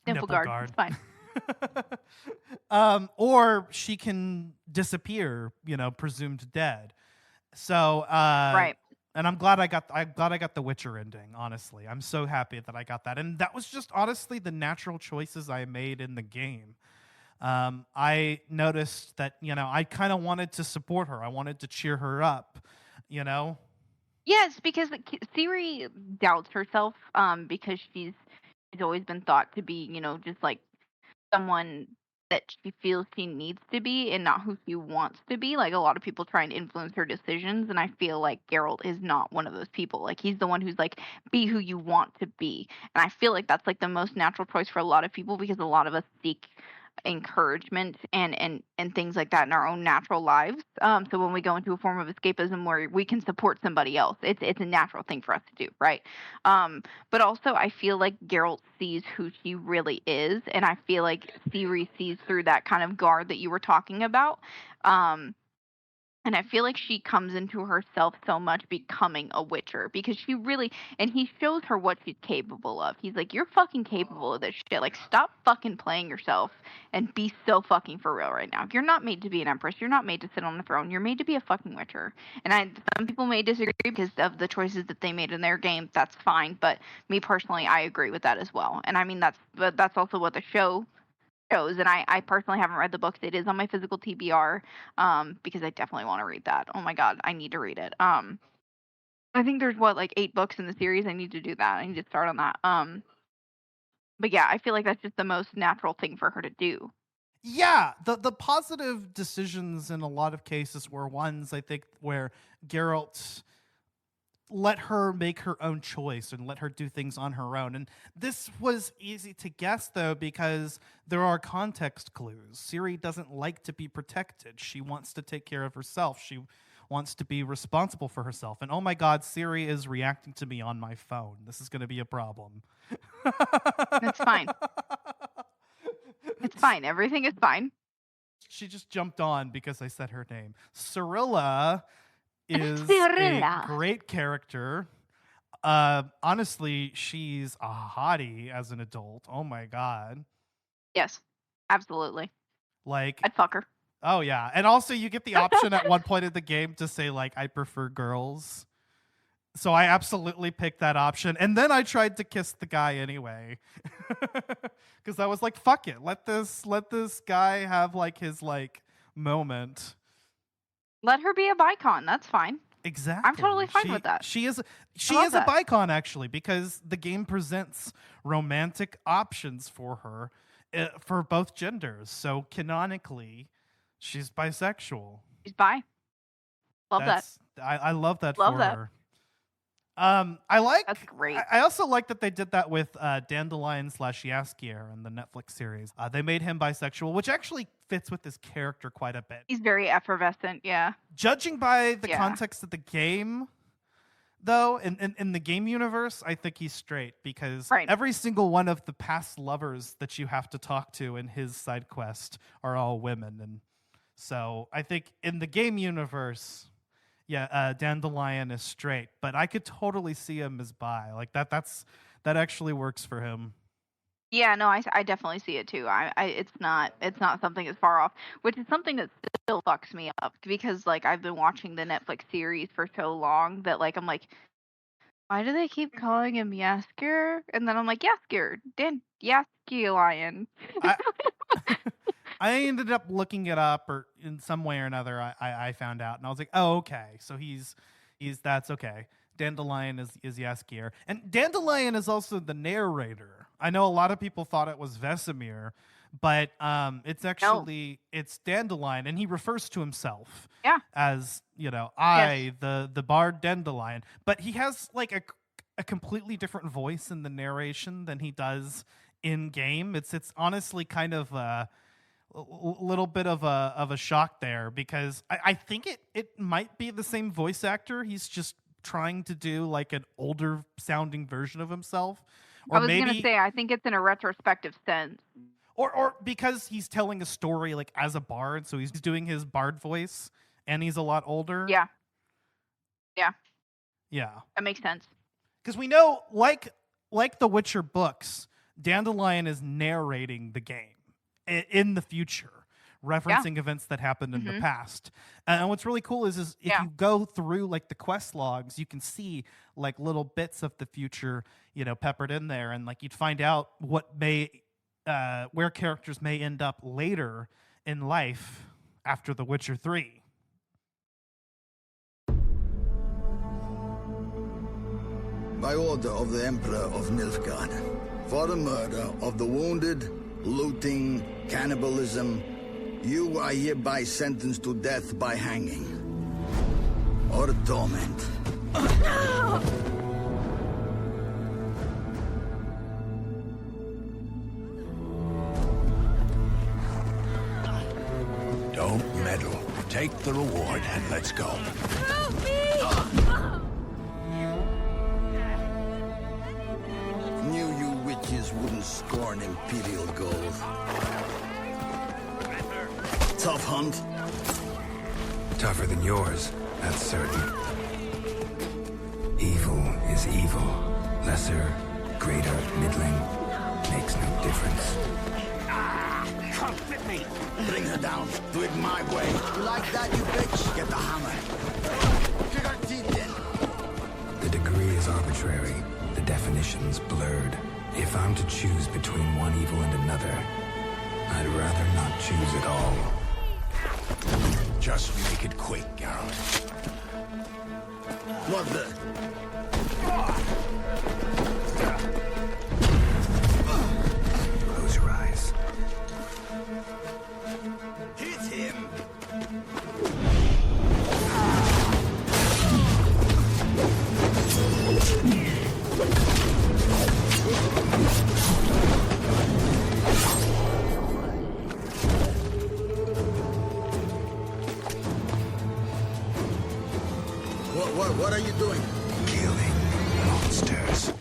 Niflgaard. It's fine. Or she can disappear, presumed dead. So, right. And I'm glad I got the Witcher ending, honestly. I'm so happy that I got that. And that was just honestly the natural choices I made in the game. I noticed that, I kind of wanted to support her. I wanted to cheer her up, Yes, because Ciri doubts herself because she's always been thought to be, just like someone that she feels she needs to be and not who she wants to be. Like, a lot of people try and influence her decisions, and I feel like Geralt is not one of those people. Like, he's the one who's like, be who you want to be. And I feel like that's like the most natural choice for a lot of people, because a lot of us seek encouragement and things like that in our own natural lives. So when we go into a form of escapism where we can support somebody else, it's a natural thing for us to do, right? But also I feel like Geralt sees who she really is, and I feel like Ciri sees through that kind of guard that you were talking about. And I feel like she comes into herself so much becoming a Witcher, because she really, and he shows her what she's capable of. He's like, you're fucking capable of this shit. Like, stop fucking playing yourself and be so fucking for real right now. You're not made to be an empress. You're not made to sit on the throne. You're made to be a fucking Witcher. And some people may disagree because of the choices that they made in their game. That's fine. But me personally, I agree with that as well. And I mean, that's also what the show shows, and I personally haven't read the books. It is on my physical TBR, because I definitely want to read that. Oh my god, I need to read it. I think there's like 8 books in the series. I need to do that. I need to start on that. But yeah, I feel like that's just the most natural thing for her to do. Yeah, the positive decisions in a lot of cases were ones, I think, where Geralt let her make her own choice and let her do things on her own. And this was easy to guess, though, because there are context clues. Ciri doesn't like to be protected. She wants to take care of herself. She wants to be responsible for herself. And oh my god, Ciri is reacting to me on my phone. This is going to be a problem. That's fine. It's fine. Everything is fine. She just jumped on because I said her name. Cirilla is a great character. Honestly, she's a hottie as an adult. Oh my god. Yes, absolutely. Like, I'd fuck her. Oh yeah, and also you get the option at one point in the game to say, like, I prefer girls. So I absolutely picked that option, and then I tried to kiss the guy anyway, because I was like, fuck it, let this guy have like his like moment. Let her be a bicon. That's fine. Exactly. I'm totally fine with that. She is a bicon, actually, because the game presents romantic options for her for both genders. So canonically, she's bisexual. She's bi. Love that. I love that love for that. her. That's great. I also like that they did that with Dandelion/Jaskier in the Netflix series. They made him bisexual, which actually fits with his character quite a bit. He's very effervescent, yeah. Judging by the context of the game, though, in the game universe, I think he's straight, because every single one of the past lovers that you have to talk to in his side quest are all women. And so I think in the game universe, Dandelion is straight, but I could totally see him as bi. Like that actually works for him. Yeah, no, I definitely see it too. It's not something that's far off, which is something that still fucks me up because like I've been watching the Netflix series for so long that like I'm like, why do they keep calling him Yasker? And then I'm like, Yasker, Dan Yasky Lion. I I ended up looking it up, or in some way or another, I found out, and I was like, oh, okay, so he's that's okay. Dandelion is Yaskier, and Dandelion is also the narrator. I know a lot of people thought it was Vesemir, but it's No, actually it's Dandelion, and he refers to himself yeah, as yes, I the bard Dandelion, but he has like a completely different voice in the narration than he does in game. It's honestly kind of little bit of a shock there because I think it might be the same voice actor. He's just trying to do like an older sounding version of himself, I or was gonna maybe say I think it's in a retrospective sense. or because he's telling a story like as a bard, so he's doing his bard voice and he's a lot older. Yeah, yeah, Yeah, that makes sense. because we know like the Witcher books, Dandelion is narrating the game in the future, Yeah, referencing events that happened in the mhm, past. And what's really cool is if yeah. you go through like the quest logs, you can see like little bits of the future, peppered in there, and like you'd find out what may where characters may end up later in life after The Witcher 3. By order of the Emperor of Nilfgaard, for the murder of the wounded, looting, cannibalism, you are hereby sentenced to death by hanging. Or torment. Don't meddle. Take the reward and let's go. Knew you witches wouldn't scorn imperial gold. Tough hunt. Tougher than yours, that's certain. Evil is evil. Lesser, greater, middling, makes no difference. Come with me. Bring her down. Do it my way. You like that, you bitch? Get the hammer. Kick her teeth in. The degree is arbitrary, the definition's blurred. If I'm to choose between one evil and another, I'd rather not choose at all. Just make it quick, Geralt. What the? Close your eyes. Hit him. What are you doing? Killing monsters.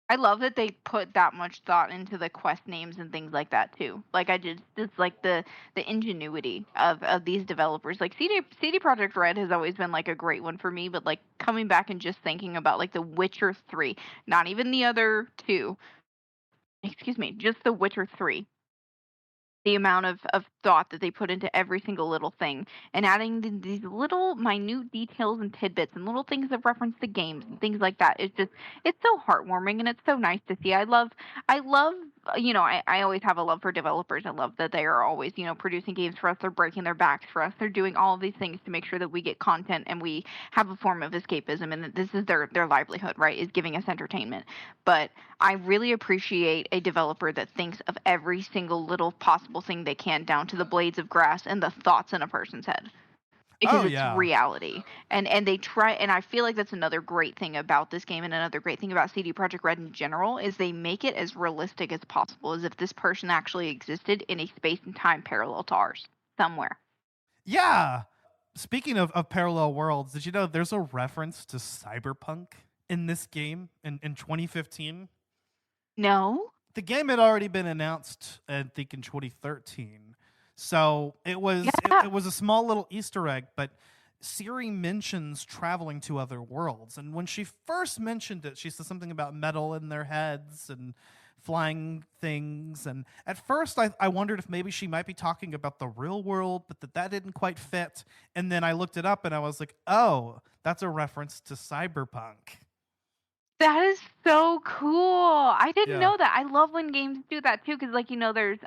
I love that they put that much thought into the quest names and things like that too. Like it's like the ingenuity of these developers. Like CD Projekt Red has always been like a great one for me, but like coming back and just thinking about like The Witcher 3, not even the other two. Excuse me, just The Witcher 3. The amount of thought that they put into every single little thing and adding these little minute details and tidbits and little things that reference the games and things like that. It's so heartwarming and it's so nice to see. I love I always have a love for developers. I love that they are always producing games for us. They're breaking their backs for us. They're doing all of these things to make sure that we get content and we have a form of escapism and that this is their livelihood, right, is giving us entertainment. But I really appreciate a developer that thinks of every single little possible thing they can down to the blades of grass and the thoughts in a person's head because Oh it's yeah. reality. And they try, and I feel like that's another great thing about this game and another great thing about CD Projekt Red in general is they make it as realistic as possible, as if this person actually existed in a space and time parallel to ours somewhere. Yeah. speaking of parallel worlds, did you know there's a reference to cyberpunk in this game in 2015? No. The game had already been announced, I think, in 2013. So it was it was a small little Easter egg, but Siri mentions traveling to other worlds. And when she first mentioned it, she said something about metal in their heads and flying things. And at first I wondered if maybe she might be talking about the real world, but that didn't quite fit. And then I looked it up and I was like, oh, that's a reference to cyberpunk. That is so cool. I didn't Yeah. know that. I love when games do that too, because there's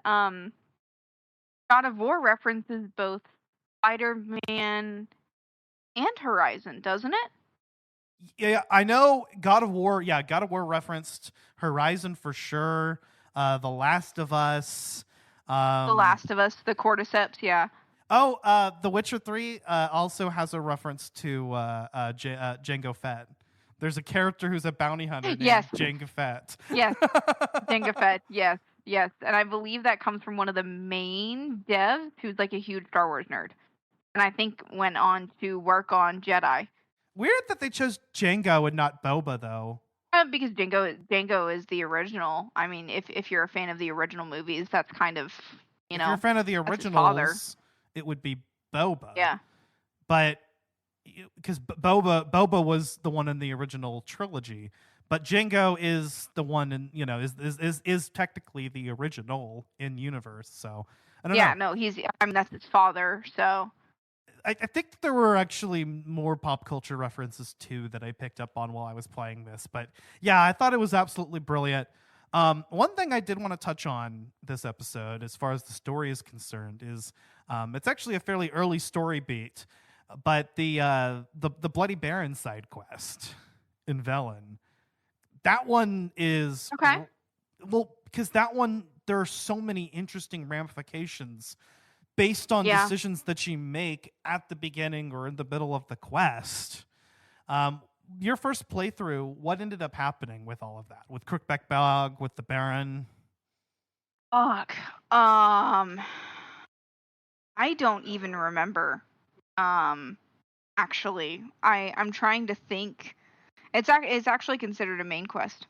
God of War references both Spider-Man and Horizon, doesn't it? Yeah, I know God of War. Yeah, God of War referenced Horizon for sure. The Last of Us. The Last of Us, the Cordyceps, yeah. Oh, The Witcher 3 also has a reference to Jango Fett. There's a character who's a bounty hunter named Yes. Jango Fett. Yes, Jango Fett, yes. And I believe that comes from one of the main devs who's like a huge Star Wars nerd. And I think went on to work on Jedi. Weird that they chose Jango and not Boba, though. Because Jango is the original. I mean, if you're a fan of the original movies, that's kind of, If you're a fan of the that's his father. originals, it would be Boba. Yeah. But because Boba was the one in the original trilogy, but Jango is the one in is technically the original in universe. So I don't know. Yeah, no, that's his father. So I think that there were actually more pop culture references too that I picked up on while I was playing this. But yeah, I thought it was absolutely brilliant. One thing I did want to touch on this episode, as far as the story is concerned, is it's actually a fairly early story beat, but the Bloody Baron side quest in Velen, that one is Okay. Well, because that one, there are so many interesting ramifications based on decisions that you make at the beginning or in the middle of the quest. Your first playthrough, what ended up happening with all of that? With Crookback Bog, with the Baron? fuck. I don't even remember. Actually, I'm trying to think. It's actually considered a main quest.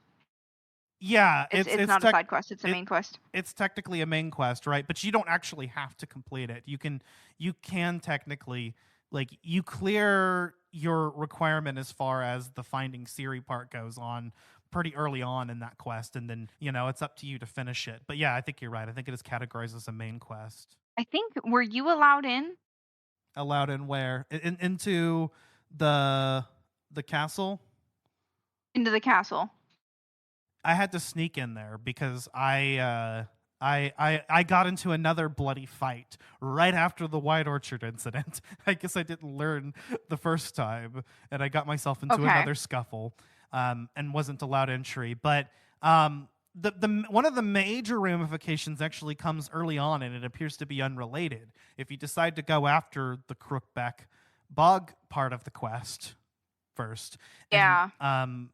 Yeah, It's not a side quest. It's a main quest. It's technically a main quest, right? But you don't actually have to complete it. You can technically, like, you clear your requirement as far as the finding Siri part goes on pretty early on in that quest, and then it's up to you to finish it. But yeah, I think you're right. I think it is categorized as a main quest. I think, were you allowed in? Allowed in where? Into the castle? Into the castle. I had to sneak in there because I got into another bloody fight right after the White Orchard incident. I guess I didn't learn the first time, and I got myself into another scuffle, and wasn't allowed entry. But the one of the major ramifications actually comes early on, and it appears to be unrelated. If you decide to go after the Crookback Bog part of the quest first, Yeah. and,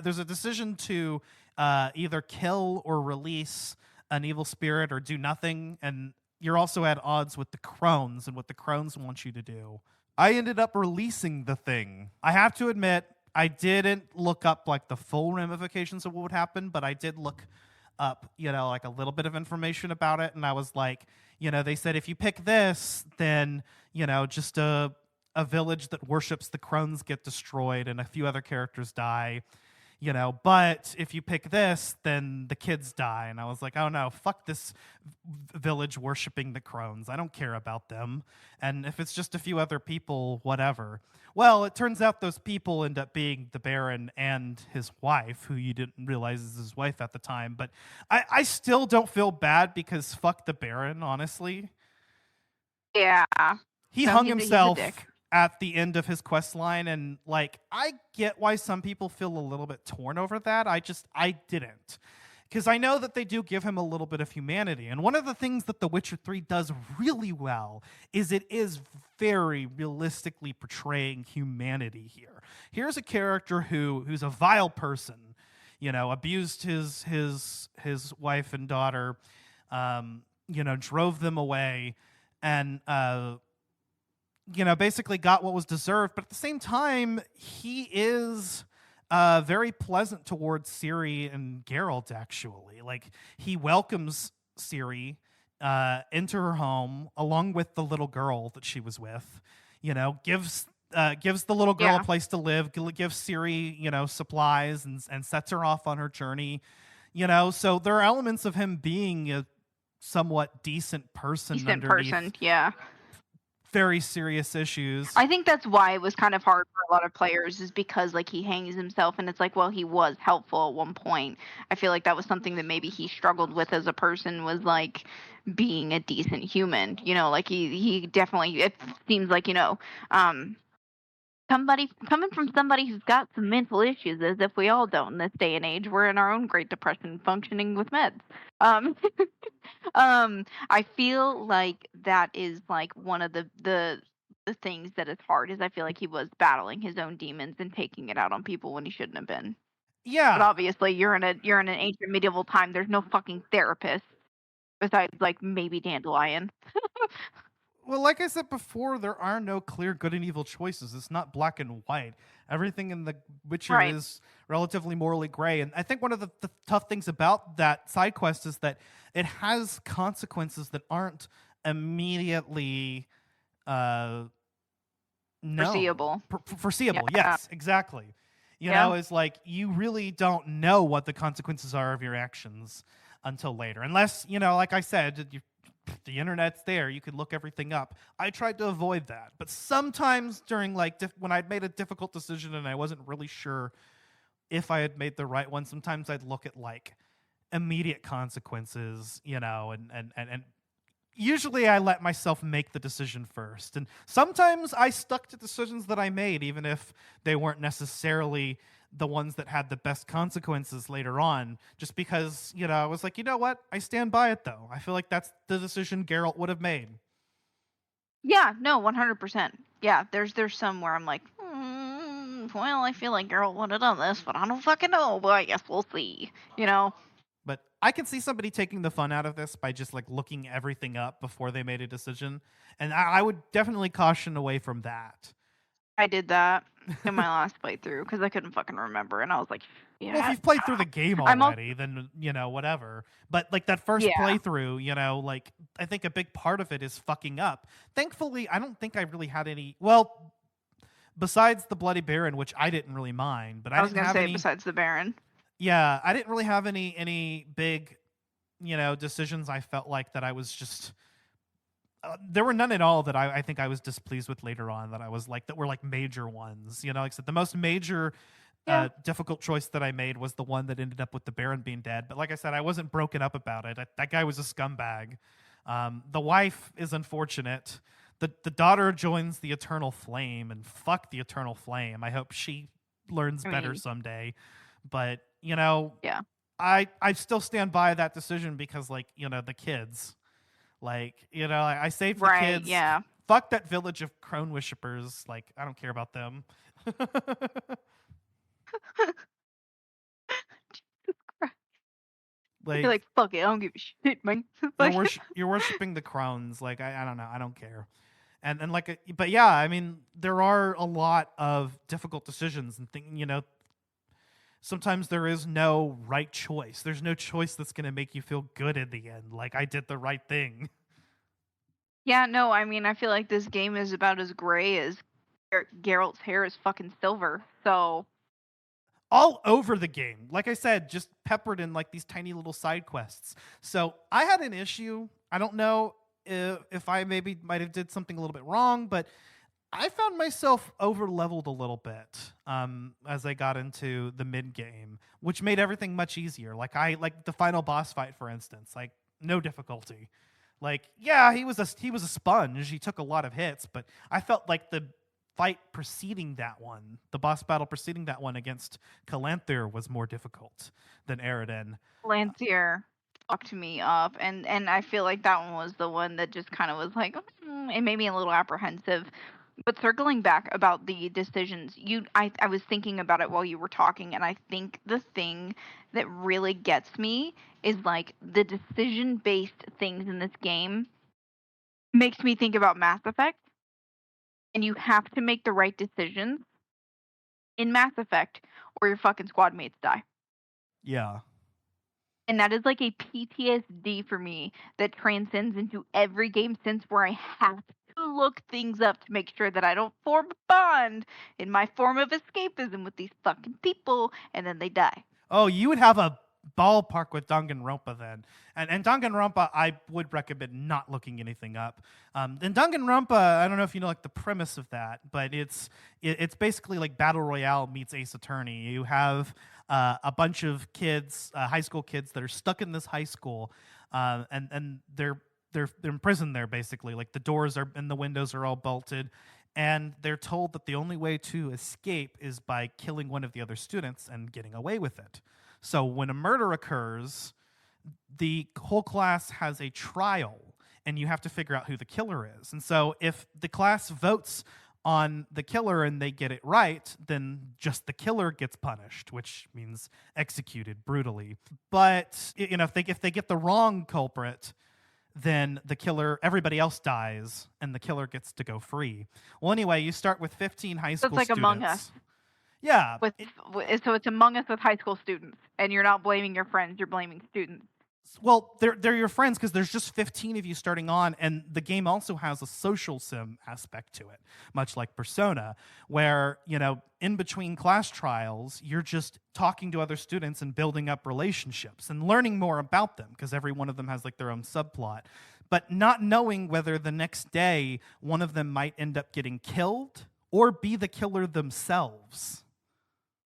there's a decision to either kill or release an evil spirit or do nothing, and you're also at odds with the crones and what the crones want you to do. I ended up releasing the thing. I have to admit, I didn't look up like the full ramifications of what would happen, but I did look up, like a little bit of information about it, and I was like, they said if you pick this, then just a village that worships the crones get destroyed and a few other characters die, but if you pick this, then the kids die. And I was like, oh no, fuck this village worshipping the crones. I don't care about them. And if it's just a few other people, whatever. Well, it turns out those people end up being the Baron and his wife, who you didn't realize is his wife at the time. But I still don't feel bad because fuck the Baron, honestly. Yeah. He hung himself at the end of his quest line, and I get why some people feel a little bit torn over that. I didn't, because I know that they do give him a little bit of humanity, and one of the things that The Witcher 3 does really well is it is very realistically portraying humanity here. Here's a character who's a vile person, abused his wife and daughter, drove them away, and basically got what was deserved. But at the same time, he is very pleasant towards Ciri and Geralt, actually. Like, he welcomes Ciri into her home along with the little girl that she was with, gives the little girl a place to live, gives Ciri, supplies and sets her off on her journey, so there are elements of him being a somewhat decent person yeah. Very serious issues. I think that's why it was kind of hard for a lot of players, is because like he hangs himself and it's like, well, he was helpful at one point. I feel like that was something that maybe he struggled with as a person, was like being a decent human, like he definitely, it seems like, somebody coming from somebody who's got some mental issues, as if we all don't in this day and age. We're in our own Great Depression functioning with meds. I feel like that is like one of the things that is hard, is I feel like he was battling his own demons and taking it out on people when he shouldn't have been. Yeah. But obviously you're in an ancient medieval time. There's no fucking therapist besides like maybe Dandelion. Well, like I said before, there are no clear good and evil choices. It's not black and white. Everything in The Witcher is relatively morally gray. And I think one of the tough things about that side quest is that it has consequences that aren't immediately foreseeable. Foreseeable, yes, exactly. You know, it's like you really don't know what the consequences are of your actions until later. Unless, like I said, the internet's there, you could look everything up. I tried to avoid that, but sometimes during when I'd made a difficult decision and I wasn't really sure if I had made the right one, sometimes I'd look at like immediate consequences, and usually I let myself make the decision first. And sometimes I stuck to decisions that I made, even if they weren't necessarily the ones that had the best consequences later on, just because, I was like, you know what? I stand by it, though. I feel like that's the decision Geralt would have made. Yeah, no, 100%. Yeah, there's some where I'm like, well, I feel like Geralt would have done this, but I don't fucking know, but I guess we'll see, But I can see somebody taking the fun out of this by just, looking everything up before they made a decision, and I would definitely caution away from that. I did that in my last playthrough because I couldn't fucking remember, and I was like, yeah. Well, if you've played through the game already, then, whatever. But, that first playthrough, I think a big part of it is fucking up. Thankfully, I don't think I really had any... Well, besides the Bloody Baron, which I didn't really mind, but I was going to say besides the Baron. Yeah, I didn't really have any big, decisions I felt like that I was just... there were none at all that I think I was displeased with later on, that I was like, that were major ones. Like I said, the most major difficult choice that I made was the one that ended up with the Baron being dead. But like I said, I wasn't broken up about it. That guy was a scumbag. The wife is unfortunate. The daughter joins the Eternal Flame, and fuck the Eternal Flame. I hope she learns better someday. But, I still stand by that decision because, the kids... I saved the kids. Yeah. Fuck that village of crone worshippers. I don't care about them. Jesus Christ. You're like, fuck it, I don't give a shit, man. You're worshiping the crones. I don't know. I don't care. And but yeah, I mean, there are a lot of difficult decisions and things, sometimes there is no right choice. There's no choice that's going to make you feel good in the end. I did the right thing. Yeah, no, I mean, I feel like this game is about as gray as Geralt's hair is fucking silver. So all over the game, like I said, just peppered in these tiny little side quests. So I had an issue. I don't know if I maybe might have did something a little bit wrong, but I found myself over-leveled a little bit as I got into the mid-game, which made everything much easier. Like the final boss fight, for instance, no difficulty. He was a sponge. He took a lot of hits, but I felt like the fight preceding that one, the boss battle preceding that one against Collateral, was more difficult than Aridin. Collateral fucked me up, and I feel like that one was the one that just kind of was like, it made me a little apprehensive. But circling back about the decisions, I was thinking about it while you were talking, and I think the thing that really gets me is the decision-based things in this game makes me think about Mass Effect, and you have to make the right decisions in Mass Effect, or your fucking squad mates die. Yeah. And that is like a PTSD for me that transcends into every game since, where I have to look things up to make sure that I don't form a bond in my form of escapism with these fucking people, and then they die. Oh, you would have a ballpark with Danganronpa then. And Danganronpa, I would recommend not looking anything up. And Danganronpa, I don't know if you know like the premise of that, but it's basically like Battle Royale meets Ace Attorney. You have a bunch of kids, high school kids that are stuck in this high school, and they're imprisoned there basically. Like the doors are and the windows are all bolted, and they're told that the only way to escape is by killing one of the other students and getting away with it. So when a murder occurs, the whole class has a trial, and you have to figure out who the killer is. And so if the class votes on the killer and they get it right, then just the killer gets punished, which means executed brutally. But if they get the wrong culprit, then the killer, everybody else dies, and the killer gets to go free. Well, anyway, you start with 15 high school students. It's like Among Us. Yeah. So it's Among Us with high school students, and you're not blaming your friends, you're blaming students. Well, they're your friends because there's just 15 of you starting on, and the game also has a social sim aspect to it, much like Persona, where, in between class trials, you're just talking to other students and building up relationships and learning more about them because every one of them has like their own subplot, but not knowing whether the next day one of them might end up getting killed or be the killer themselves.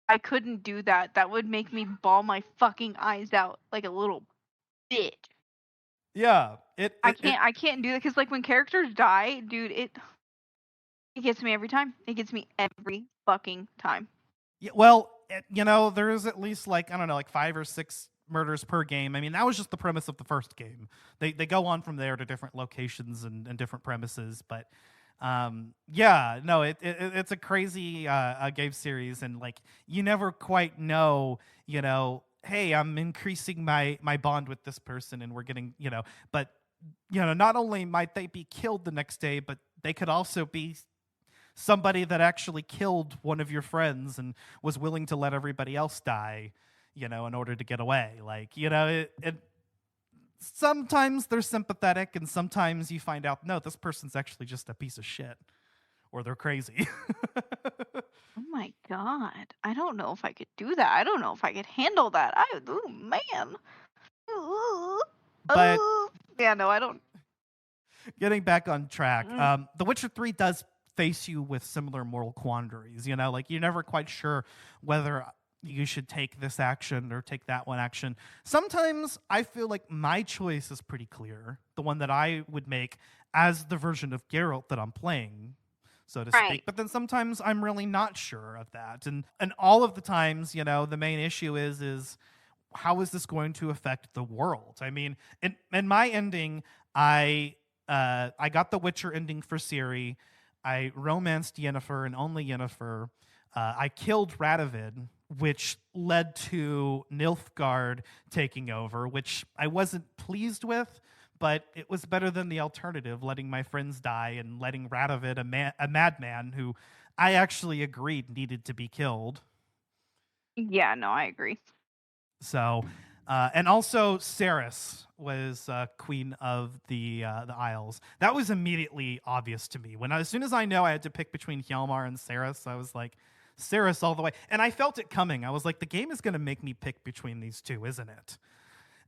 I couldn't do that. That would make me bawl my fucking eyes out like a little bitch. Yeah, I can't do that because like when characters die, dude, it gets me every time. It gets me every fucking time. Yeah, well, there is at least like 5 or 6 murders per game. I mean, that was just the premise of the first game. They go on from there to different locations and different premises, but it's a crazy game series, and like you never quite know, hey, I'm increasing my bond with this person, and we're getting, but not only might they be killed the next day, but they could also be somebody that actually killed one of your friends and was willing to let everybody else die, in order to get away. Like, sometimes they're sympathetic, and sometimes you find out, no, this person's actually just a piece of shit, or they're crazy. Oh my god. I don't know if I could do that. I don't know if I could handle that. Oh man. But yeah, no, I don't. Getting back on track, The Witcher 3 does face you with similar moral quandaries. Like you're never quite sure whether you should take this action or take that one action. Sometimes I feel like my choice is pretty clear, the one that I would make as the version of Geralt that I'm playing, so to speak. But then sometimes I'm really not sure of that. And all of the times, the main issue is how is this going to affect the world? I mean, in my ending, I got the Witcher ending for Ciri. I romanced Yennefer and only Yennefer. I killed Radovid, which led to Nilfgaard taking over, which I wasn't pleased with, but it was better than the alternative, letting my friends die and letting Radovid, a madman who I actually agreed needed to be killed. Yeah, no, I agree. So, and also Cerys was queen of the Isles. That was immediately obvious to me. As soon as I know I had to pick between Hjalmar and Cerys, I was like, Cerys all the way. And I felt it coming. I was like, the game is going to make me pick between these two, isn't it?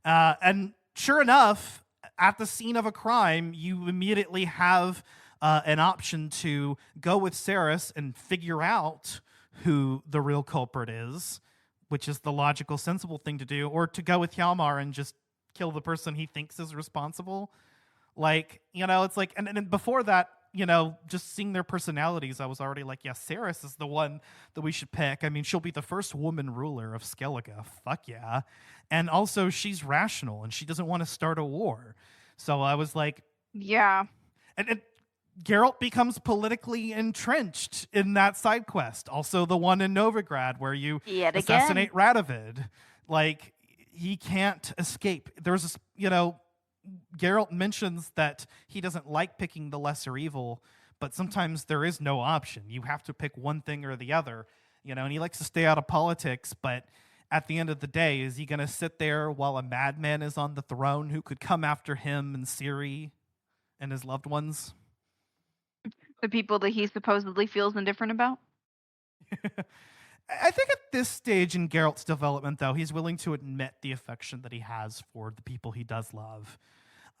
And sure enough, at the scene of a crime, you immediately have an option to go with Cerys and figure out who the real culprit is, which is the logical, sensible thing to do, or to go with Hjalmar and just kill the person he thinks is responsible. Like, it's like, and before that, just seeing their personalities, I was already like, yeah, Cerys is the one that we should pick. I mean, she'll be the first woman ruler of Skellige. Fuck yeah. And also, she's rational, and she doesn't want to start a war. So I was like... Yeah. And Geralt becomes politically entrenched in that side quest. Also, the one in Novigrad where you assassinate Radovid. Like, he can't escape. There's this, Geralt mentions that he doesn't like picking the lesser evil, but sometimes there is no option. You have to pick one thing or the other, and he likes to stay out of politics, but at the end of the day, is he going to sit there while a madman is on the throne who could come after him and Ciri and his loved ones? The people that he supposedly feels indifferent about? I think at this stage in Geralt's development, though, he's willing to admit the affection that he has for the people he does love.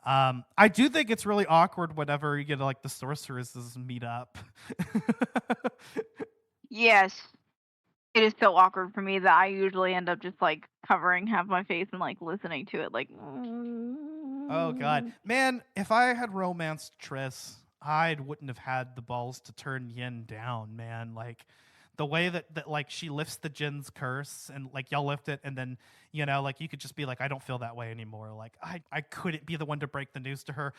I do think it's really awkward whenever you get like the sorceresses meet up. Yes. It is so awkward for me that I usually end up just like covering half my face and like listening to it like Oh god. Man, if I had romanced Triss, I wouldn't have had the balls to turn Yen down, man. Like the way that like she lifts the Jin's curse and like y'all lift it and then, like you could just be like, I don't feel that way anymore. Like I couldn't be the one to break the news to her.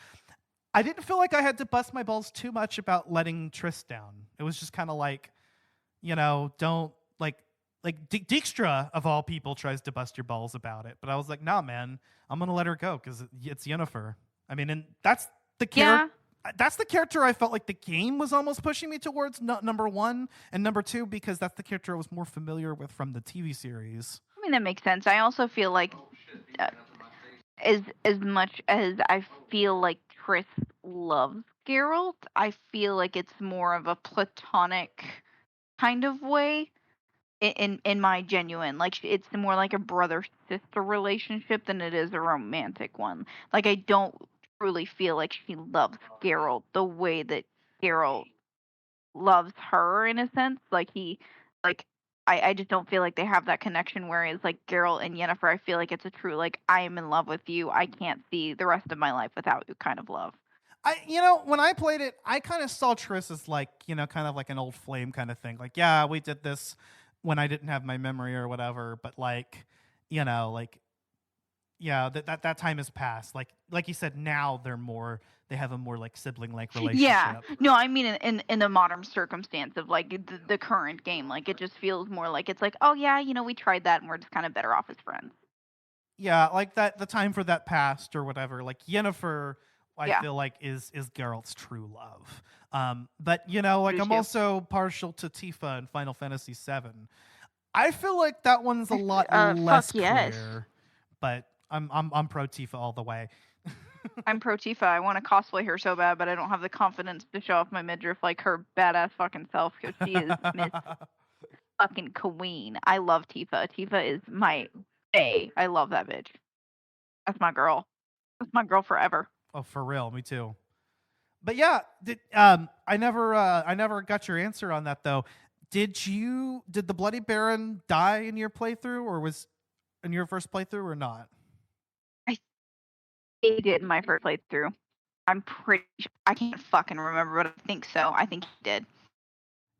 I didn't feel like I had to bust my balls too much about letting Triss down. It was just kind of like, don't like Dijkstra of all people tries to bust your balls about it. But I was like, nah, man, I'm going to let her go because it's Yennefer. I mean, and that's the character. Yeah. That's the character I felt like the game was almost pushing me towards, number one, and number two, because that's the character I was more familiar with from the TV series. I mean, that makes sense. I also feel like as much as I feel like Triss loves Geralt, I feel like it's more of a platonic kind of way in my genuine, like it's more like a brother-sister relationship than it is a romantic one. Like I don't truly feel like she loves Geralt the way that Geralt loves her in a sense. Like I just don't feel like they have that connection, whereas like Geralt and Yennefer, I feel like it's a true like I am in love with you, I can't see the rest of my life without you kind of love. When I played it, I kind of saw Triss as like, kind of like an old flame kind of thing. Like, yeah, we did this when I didn't have my memory or whatever, but like, that time has passed. Like you said, now they have a more like sibling like relationship. Yeah, no, I mean in the modern circumstance of like the current game, like it just feels more like it's like, oh yeah, we tried that and we're just kind of better off as friends. Yeah, like that the time for that passed or whatever. Like Yennefer, I feel like is Geralt's true love. But I'm also partial to Tifa in Final Fantasy VII. I feel like that one's a lot less clear. But I'm pro Tifa all the way. I'm pro Tifa. I want to cosplay her so bad, but I don't have the confidence to show off my midriff like her badass fucking self because she is Miss fucking Queen. I love Tifa. Tifa is my bae. I love that bitch. That's my girl. That's my girl forever. Oh, for real, me too. But yeah, I never got your answer on that though. Did the Bloody Baron die in your playthrough, or was in your first playthrough, or not? He did in my first playthrough. I'm pretty sure. I can't fucking remember, but I think so. I think he did.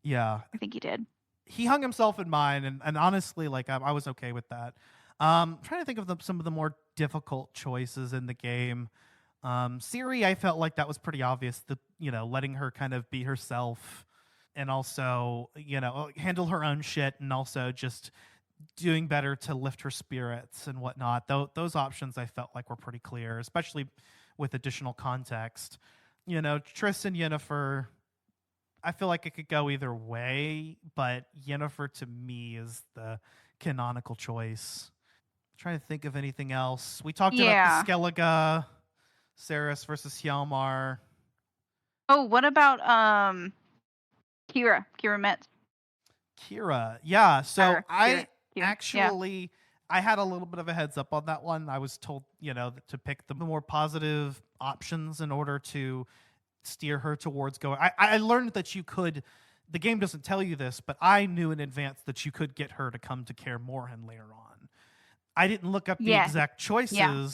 Yeah, I think he did. He hung himself in mine, and honestly, like I was okay with that. I'm trying to think of some of the more difficult choices in the game. Ciri, I felt like that was pretty obvious. Letting her kind of be herself, and also handle her own shit, and also just doing better to lift her spirits and whatnot. Those options I felt like were pretty clear, especially with additional context. Triss and Yennefer, I feel like it could go either way, but Yennefer to me is the canonical choice. I'm trying to think of anything else. We talked about the Skellige, Cerys versus Hjalmar. Oh, what about Kira Metz? Kira, yeah. So Kira. Actually, I had a little bit of a heads up on that one. I was told, to pick the more positive options in order to steer her towards going. I learned that you could, the game doesn't tell you this, but I knew in advance that you could get her to come to Kaer Morhen later on. I didn't look up the exact choices. Yeah.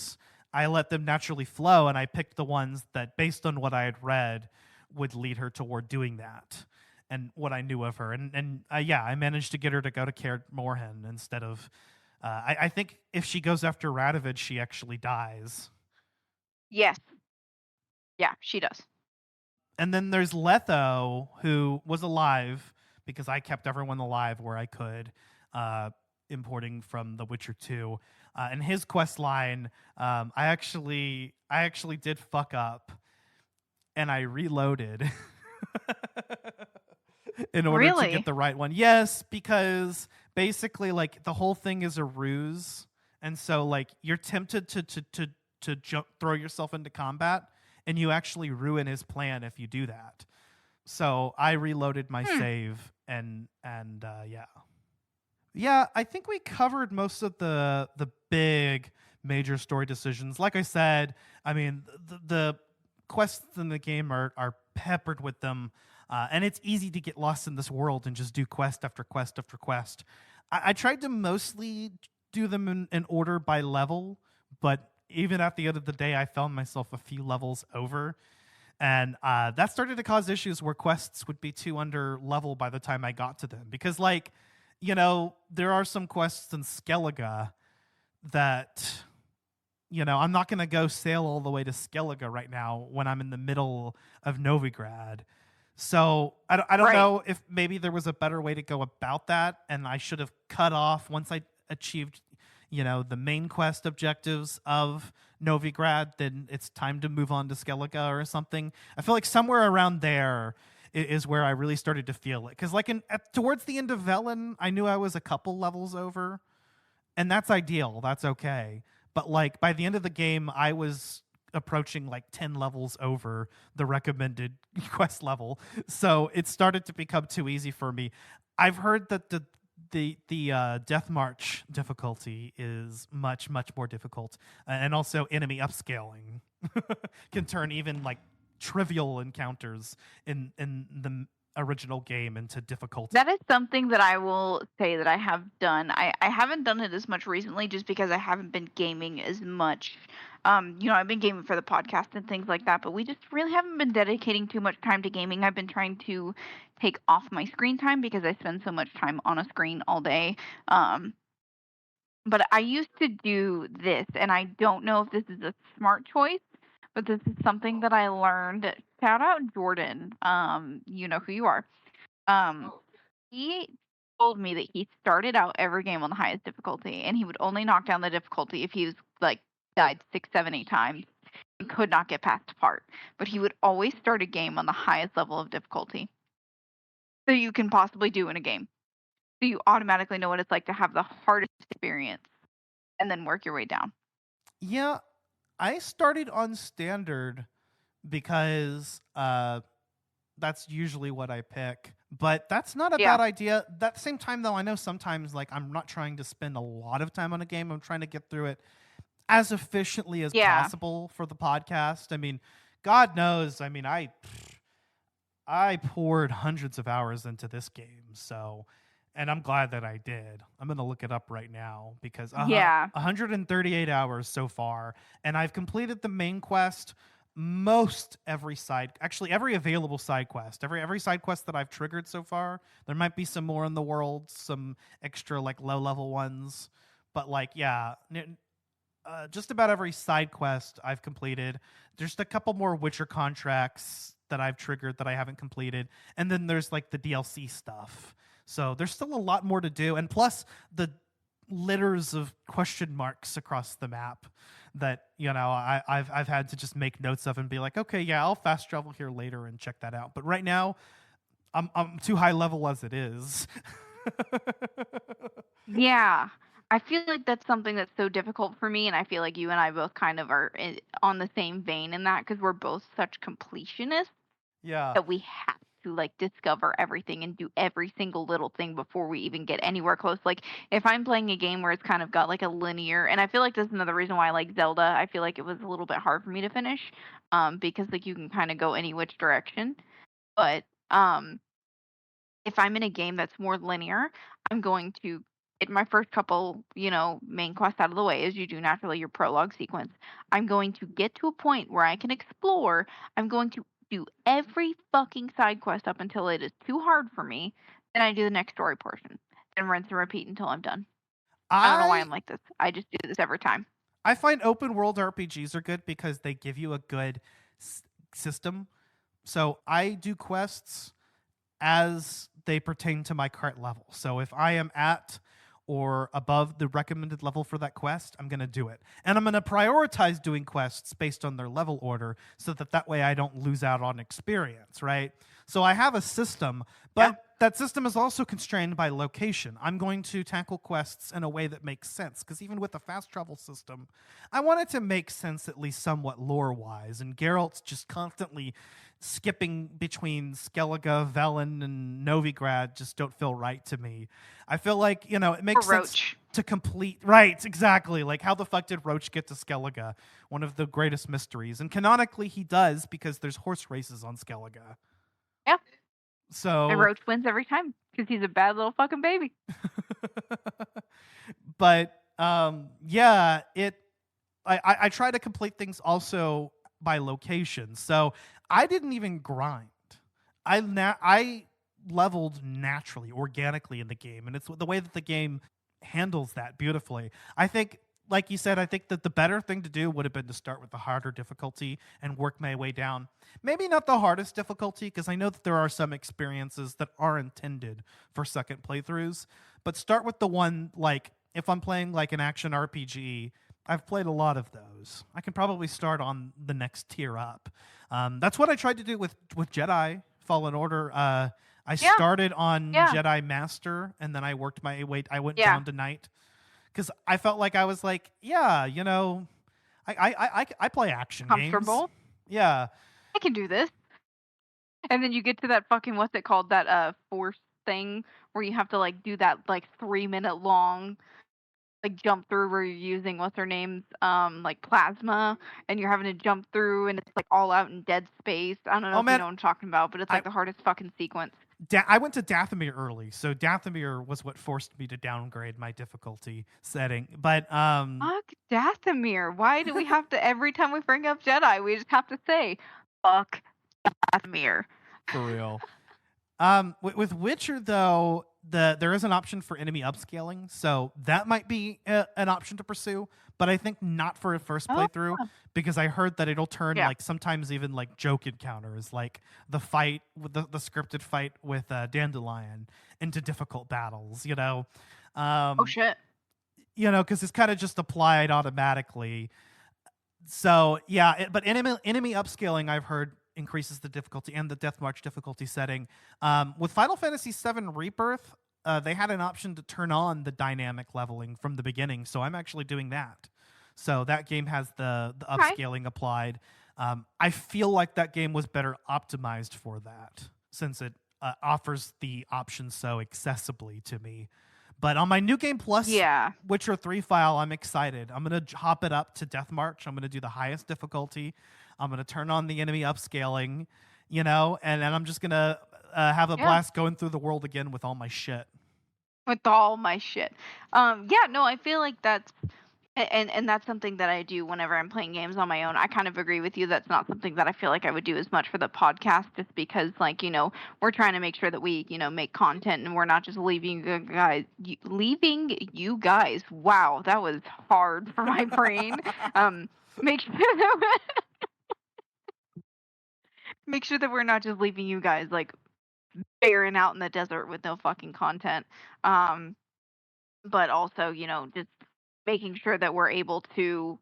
I let them naturally flow, and I picked the ones that, based on what I had read, would lead her toward doing that. And what I knew of her. And I managed to get her to go to Kaer Morhen instead of... I think if she goes after Radovid, she actually dies. Yes. Yeah, she does. And then there's Letho, who was alive, because I kept everyone alive where I could. importing from The Witcher 2. And his quest line, I actually did fuck up, and I reloaded in order to get the right one. Yes, because basically, like, the whole thing is a ruse, and so like you're tempted to throw yourself into combat, and you actually ruin his plan if you do that. So I reloaded my save, and yeah, I think we covered most of the big major story decisions. Like I said, I mean, the quests in the game are peppered with them, and it's easy to get lost in this world and just do quest after quest after quest. I tried to mostly do them in order by level, but even at the end of the day, I found myself a few levels over. And that started to cause issues where quests would be too under level by the time I got to them. Because, like, you know, there are some quests in Skellige that, you know, I'm not going to go sail all the way to Skellige right now when I'm in the middle of Novigrad. So I don't know if maybe there was a better way to go about that, and I should have cut off once I achieved, you know, the main quest objectives of Novigrad, then it's time to move on to Skellige or something. I feel like somewhere around there is where I really started to feel it. Because like towards the end of Velen, I knew I was a couple levels over, and that's ideal. That's okay. But like by the end of the game, I was approaching like 10 levels over the recommended quest level. So it started to become too easy for me. I've heard that the Death March difficulty is much more difficult, and also enemy upscaling can turn even like trivial encounters in the original game into difficult. That is something that I will say that I have done. I haven't done it as much recently just because I haven't been gaming as much. You know, I've been gaming for the podcast and things like that, but we just really haven't been dedicating too much time to gaming. I've been trying to take off my screen time because I spend so much time on a screen all day. But I used to do this, and I don't know if this is a smart choice, but this is something that I learned. Shout out Jordan. You know who you are. He told me that he started out every game on the highest difficulty, and he would only knock down the difficulty if he was like died 6, 7, 8 times and could not get past a part. But he would always start a game on the highest level of difficulty that you can possibly do in a game. So you automatically know what it's like to have the hardest experience and then work your way down. Yeah, I started on standard because that's usually what I pick. But that's not a bad idea. At the same time, though, I know sometimes like I'm not trying to spend a lot of time on a game. I'm trying to get through it as efficiently as possible for the podcast. I mean, God knows. I mean, I poured hundreds of hours into this game, so, and I'm glad that I did. I'm going to look it up right now because 138 hours so far, and I've completed the main quest, every available side quest. Every side quest that I've triggered so far. There might be some more in the world, some extra like low level ones, but like just about every side quest I've completed. There's a couple more Witcher contracts that I've triggered that I haven't completed. And then there's like the DLC stuff. So there's still a lot more to do. And plus the litters of question marks across the map that, you know, I've had to just make notes of and be like, okay, yeah, I'll fast travel here later and check that out. But right now I'm too high level as it is. Yeah. I feel like that's something that's so difficult for me, and I feel like you and I both kind of are on the same vein in that because we're both such completionists that we have to like discover everything and do every single little thing before we even get anywhere close. Like if I'm playing a game where it's kind of got like a linear, and I feel like this is another reason why I like Zelda. I feel like it was a little bit hard for me to finish because like you can kind of go any which direction. But if I'm in a game that's more linear, I'm going to get my first couple, you know, main quests out of the way, as you do naturally your prologue sequence. I'm going to get to a point where I can explore. I'm going to do every fucking side quest up until it is too hard for me. Then I do the next story portion. Then rinse and repeat until I'm done. I don't know why I'm like this. I just do this every time. I find open world RPGs are good because they give you a good system. So I do quests as they pertain to my current level. So if I am at or above the recommended level for that quest, I'm going to do it. And I'm going to prioritize doing quests based on their level order so that way I don't lose out on experience, right? So I have a system, but that system is also constrained by location. I'm going to tackle quests in a way that makes sense, because even with the fast travel system, I want it to make sense at least somewhat lore-wise, and Geralt's just constantly skipping between Skellige, Velen, and Novigrad just don't feel right to me. I feel like, it makes sense to complete... Right, exactly. Like, how the fuck did Roach get to Skellige? One of the greatest mysteries. And canonically, he does, because there's horse races on Skellige. Yeah. So... And Roach wins every time, because he's a bad little fucking baby. But, I try to complete things also by location. So I didn't even grind. I leveled naturally, organically in the game, and it's the way that the game handles that beautifully. I think, like you said, I think that the better thing to do would have been to start with the harder difficulty and work my way down. Maybe not the hardest difficulty, because I know that there are some experiences that are intended for second playthroughs, but start with the one, like, if I'm playing like an action RPG, I've played a lot of those. I can probably start on the next tier up. That's what I tried to do with Jedi Fallen Order. I started on Jedi Master, and then I worked my way. I went down to Knight, because I felt like I was like, I play action Comfortable. games. Yeah, I can do this. And then you get to that fucking, what's it called? That force thing where you have to like do that like 3-minute long like jump through where you're using what's her name's like plasma, and you're having to jump through, and it's like all out in dead space. I don't know if you know what I'm talking about, but it's like the hardest fucking sequence. I went to Dathomir early, so Dathomir was what forced me to downgrade my difficulty setting. But fuck Dathomir. Why do we have to, every time we bring up Jedi, we just have to say fuck Dathomir? For real. With Witcher though, there is an option for enemy upscaling, so that might be an option to pursue, but I think not for a first playthrough, because I heard that it'll turn like sometimes even like joke encounters, like the fight with the scripted fight with Dandelion, into difficult battles, oh shit. Because it's kind of just applied automatically. So but enemy upscaling, I've heard, increases the difficulty and the Death March difficulty setting. With Final Fantasy VII Rebirth, they had an option to turn on the dynamic leveling from the beginning, so I'm actually doing that. So that game has the upscaling applied. I feel like that game was better optimized for that, since it offers the option so accessibly to me. But on my New Game Plus Witcher 3 file, I'm excited. I'm going to hop it up to Death March. I'm going to do the highest difficulty. I'm going to turn on the enemy upscaling, and then I'm just going to have a blast going through the world again with all my shit. With all my shit. I feel like that's, and that's something that I do whenever I'm playing games on my own. I kind of agree with you. That's not something that I feel like I would do as much for the podcast, just because, like, we're trying to make sure that we, make content, and we're not just leaving you guys. Wow, that was hard for my brain. Make sure that we're not just leaving you guys like barren out in the desert with no fucking content. But also, just making sure that we're able to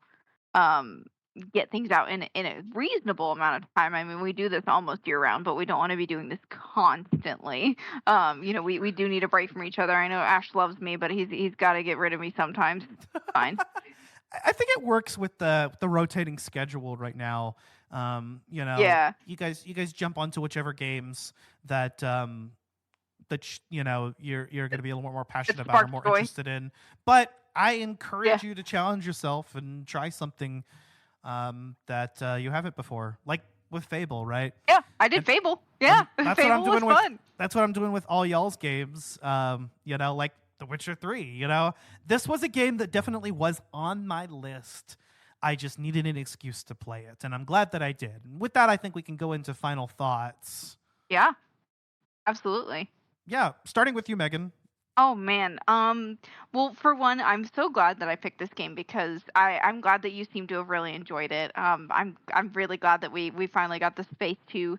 get things out in a reasonable amount of time. I mean, we do this almost year round, but we don't want to be doing this constantly. We do need a break from each other. I know Ash loves me, but he's got to get rid of me sometimes. Fine. I think it works with the rotating schedule right now. You guys jump onto whichever games that you're going to be a little more passionate about or more interested in. But I encourage you to challenge yourself and try something that you haven't before, like with Fable, right? Yeah, I did Fable. Yeah, that's Fable what I'm doing was fun. That's what I'm doing with all y'all's games. Like The Witcher 3. This was a game that definitely was on my list. I just needed an excuse to play it, and I'm glad that I did. And with that, I think we can go into final thoughts. Yeah, absolutely. Yeah, starting with you, Megan. Oh man. Well, for one, I'm so glad that I picked this game because I'm glad that you seem to have really enjoyed it. I'm really glad that we finally got the space to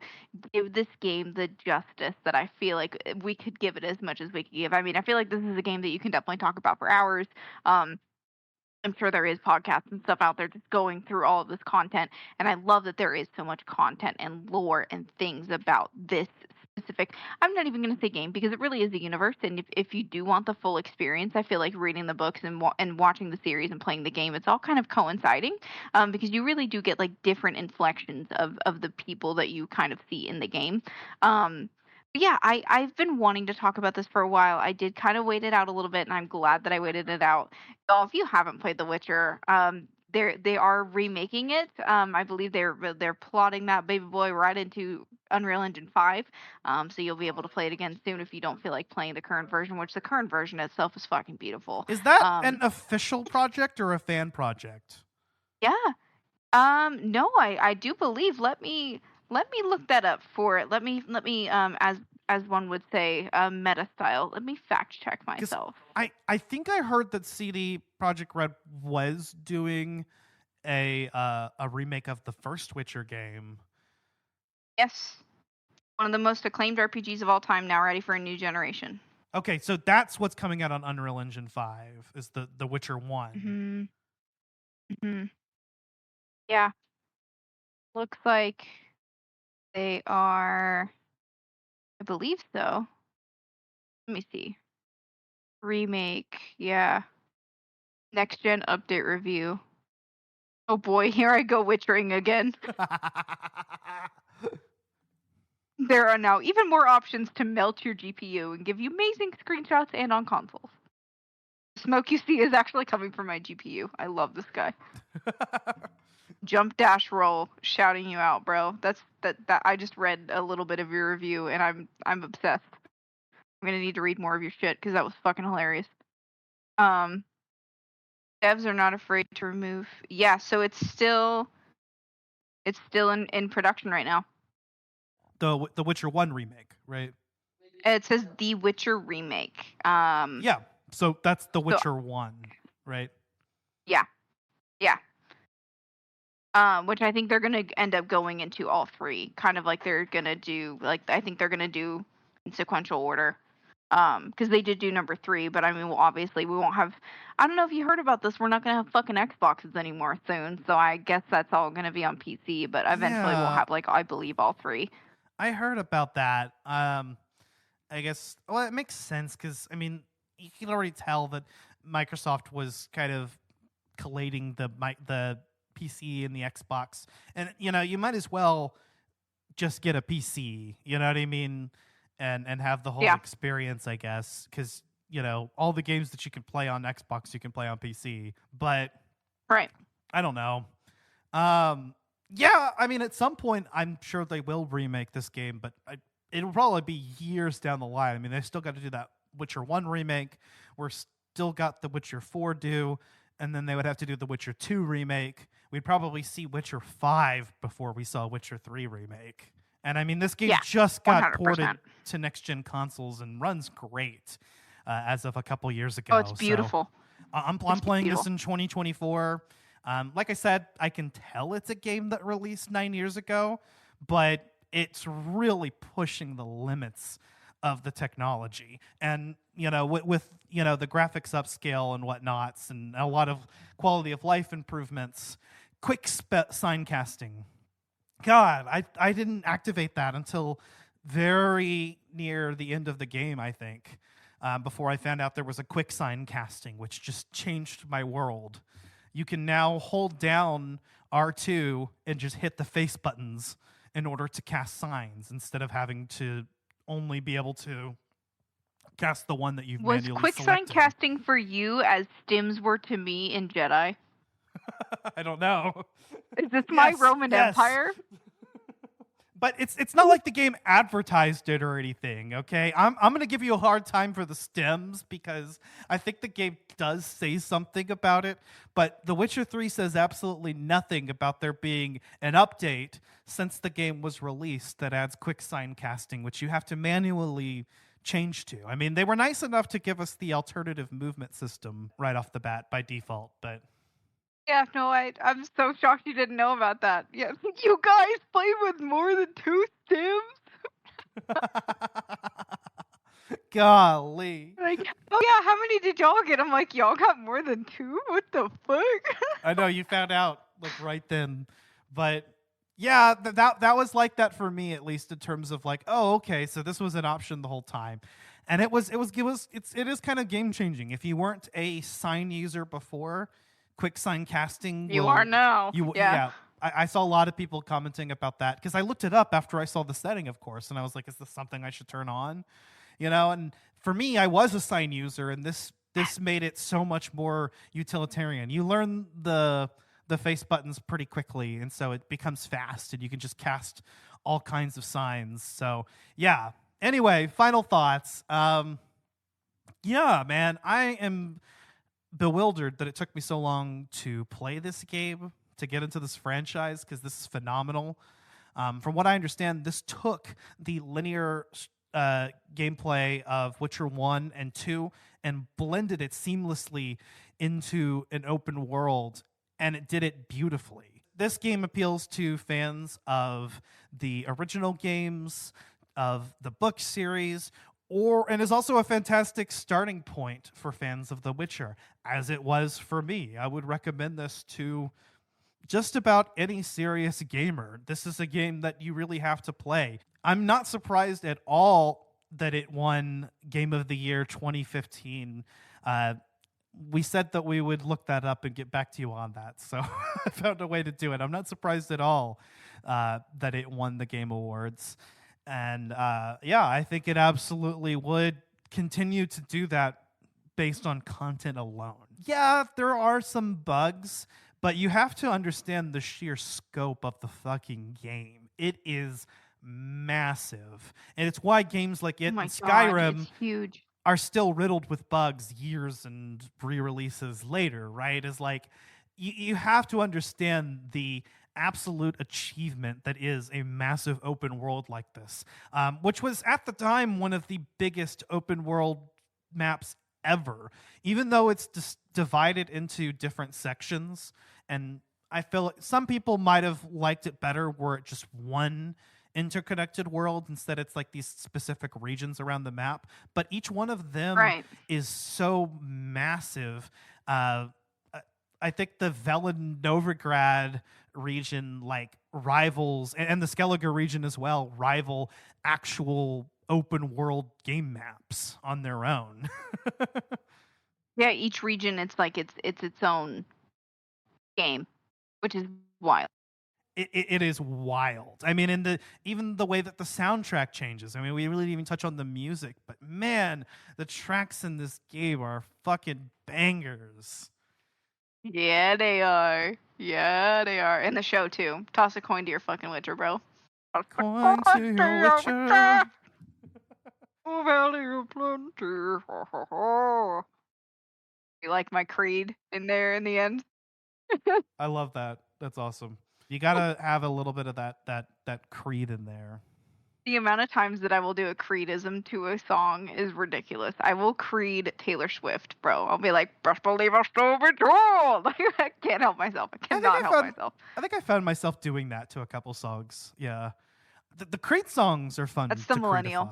give this game the justice that I feel like we could give it as much as we could give. I mean, I feel like this is a game that you can definitely talk about for hours. Um, I'm sure there is podcasts and stuff out there just going through all of this content, and I love that there is so much content and lore and things about this specific. I'm not even going to say game because it really is a universe, and if you do want the full experience, I feel like reading the books and watching the series and playing the game, it's all kind of coinciding, because you really do get like different inflections of the people that you kind of see in the game. But yeah, I've been wanting to talk about this for a while. I did kind of wait it out a little bit, and I'm glad that I waited it out. So if you haven't played The Witcher, they are remaking it. I believe they're plotting that baby boy right into Unreal Engine 5. So you'll be able to play it again soon if you don't feel like playing the current version, which the current version itself is fucking beautiful. Is that an official project or a fan project? Yeah. No, I do believe. Let me look that up for it. Let me as one would say, meta style. Let me fact check myself. I think I heard that CD Projekt Red was doing a remake of the first Witcher game. Yes. One of the most acclaimed RPGs of all time, now ready for a new generation. Okay, so that's what's coming out on Unreal Engine 5 is the Witcher 1. Yeah. Looks like they are, I believe so. Let me see. Remake, yeah. Next gen update review. Oh boy, here I go witchering again. There are now even more options to melt your GPU and give you amazing screenshots and on consoles. The smoke you see is actually coming from my GPU. I love this guy. Jump dash roll, shouting you out, bro. That I just read a little bit of your review and I'm obsessed. I'm gonna need to read more of your shit because that was fucking hilarious. Devs are not afraid to remove. Yeah, so it's still in production right now. The Witcher 1 remake, right? It says The Witcher remake. Yeah, so that's The Witcher 1, right? Yeah. Which I think they're gonna end up going into all three, kind of like they're gonna do. Like I think they're gonna do in sequential order. Because they did do number 3, but I mean, well, obviously we won't have. I don't know if you heard about this. We're not gonna have fucking Xboxes anymore soon, so I guess that's all gonna be on PC. But eventually we'll have like I believe all 3. I heard about that. I guess it makes sense because I mean you can already tell that Microsoft was kind of collating the PC and the Xbox, and you might as well just get a PC. You know what I mean? And have the whole experience, I guess, because all the games that you can play on Xbox you can play on PC. But right, I don't know. Yeah, I mean, at some point, I'm sure they will remake this game, but it'll probably be years down the line. I mean, they still got to do that Witcher 1 remake. We're still got the Witcher 4 due, and then they would have to do the Witcher 2 remake. We'd probably see Witcher 5 before we saw Witcher 3 remake. And I mean, this game just got 100%. Ported to next-gen consoles and runs great as of a couple years ago. Oh, it's beautiful. So I'm playing this in 2024. Like I said, I can tell it's a game that released 9 years ago, but it's really pushing the limits of the technology. And, with the graphics upscale and whatnots and a lot of quality of life improvements, quick sign casting. God, I didn't activate that until very near the end of the game, I think, before I found out there was a quick sign casting, which just changed my world. You can now hold down R2 and just hit the face buttons in order to cast signs instead of having to only be able to cast the one that you've manually selected. Was quick sign casting for you as stims were to me in Jedi? I don't know. Is this my Roman Empire? But it's not like the game advertised it or anything, okay? I'm going to give you a hard time for the stems because I think the game does say something about it, but The Witcher 3 says absolutely nothing about there being an update since the game was released that adds quick sign casting, which you have to manually change to. I mean, they were nice enough to give us the alternative movement system right off the bat by default, but Yeah, no, I'm so shocked you didn't know about that. Yeah, you guys play with more than 2 stims? golly. Like, oh yeah, how many did y'all get? I'm like, y'all got more than 2? What the fuck? I know you found out like right then, but yeah, that was like that for me, at least in terms of like, oh, okay, so this was an option the whole time, and it is kind of game changing. If you weren't a sign user before, quick sign casting, You are now. Yeah. I saw a lot of people commenting about that because I looked it up after I saw the setting, of course, and I was like, is this something I should turn on? You know, and for me, I was a sign user, and this made it so much more utilitarian. You learn the face buttons pretty quickly, and so it becomes fast, and you can just cast all kinds of signs. So yeah. Anyway, final thoughts. Yeah, man, I am bewildered that it took me so long to play this game, to get into this franchise, because this is phenomenal. From what I understand, this took the linear gameplay of Witcher 1 and 2 and blended it seamlessly into an open world, and it did it beautifully. This game appeals to fans of the original games, of the book series, and is also a fantastic starting point for fans of The Witcher, as it was for me. I would recommend this to just about any serious gamer. This is a game that you really have to play. I'm not surprised at all that it won Game of the Year 2015. We said that we would look that up and get back to you on that, so I found a way to do it. I'm not surprised at all that it won the Game Awards. And yeah, I think it absolutely would continue to do that based on content alone. Yeah, there are some bugs, but you have to understand the sheer scope of the fucking game. It is massive. And it's why games like it and Skyrim it's huge. Are still riddled with bugs years and re-releases later, right? Is like, you have to understand the absolute achievement that is a massive open world like this, which was at the time one of the biggest open world maps ever, even though it's just divided into different sections. And I feel like some people might have liked it better were it just one interconnected world instead it's like these specific regions around the map, but each one of them is so massive. I think the Velen Novigrad region like rivals, and the Skellige region as well, rival actual open world game maps on their own. Yeah, each region it's like it's its own game, which is wild. It is wild. I mean, even the way that the soundtrack changes. I mean, we really didn't even touch on the music, but man, the tracks in this game are fucking bangers. Yeah, they are. Yeah, they are. In the show too. Toss a coin to your fucking Witcher, bro. Coin to your Witcher. Valley of Plenty. You like my creed in there in the end? I love that. That's awesome. You gotta have a little bit of that creed in there. The amount of times that I will do a creedism to a song is ridiculous. I will creed Taylor Swift, bro. I'll be like, best believe I'll still be told. I can't help myself. I cannot help myself. I think I found myself doing that to a couple songs. Yeah. The creed songs are fun. That's the millennial.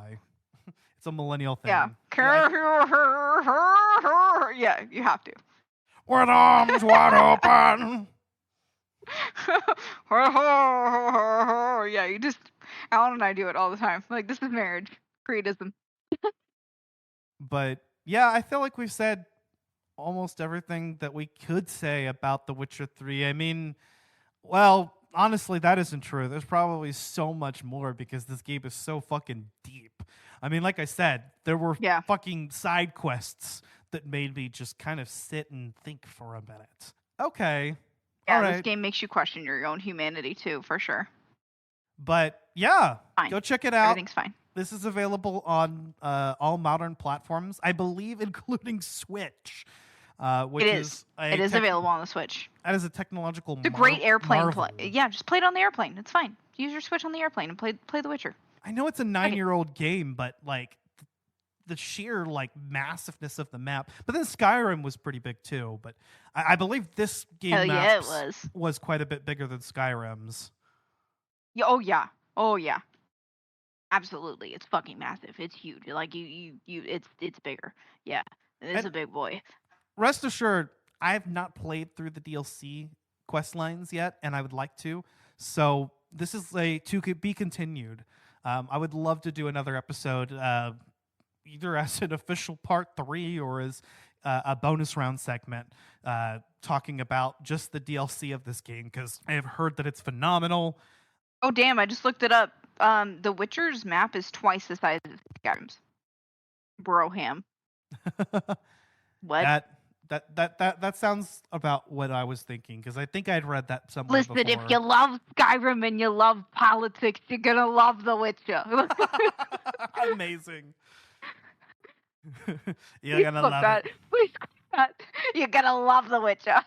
It's a millennial thing. Yeah. Yeah, you have to. With arms wide open. Yeah, you just, Alan and I do it all the time. Like, this is marriage. Creedism. But yeah, I feel like we've said almost everything that we could say about The Witcher 3. I mean, well, honestly, that isn't true. There's probably so much more because this game is so fucking deep. I mean, like I said, there were fucking side quests that made me just kind of sit and think for a minute. Okay. Yeah, this game makes you question your own humanity too, for sure. But yeah, go check it out. Everything's fine. This is available on all modern platforms, I believe, including Switch. Which it is available on the Switch. That is a technological It's a great airplane play. Yeah, just play it on the airplane. It's fine. Use your Switch on the airplane and play The Witcher. I know it's a 9-year-old game, but like the sheer like massiveness of the map. But then Skyrim was pretty big too. But I believe this game Hell yeah, it map was quite a bit bigger than Skyrim's. Yeah, oh yeah. Absolutely, it's fucking massive. It's huge. Like it's bigger. Yeah, it's a big boy. Rest assured, I have not played through the DLC quest lines yet, and I would like to. So this is to be continued. I would love to do another episode, either as an official part 3 or as a bonus round segment, talking about just the DLC of this game, because I have heard that it's phenomenal. Oh damn! I just looked it up. The Witcher's map is twice the size of Skyrim's. Broham. What? That sounds about what I was thinking, because I think I'd read that somewhere Listen, before. if you love Skyrim and you love politics, you're gonna love The Witcher. Amazing. You're gonna love that. it. Please click that. You're gonna love The Witcher.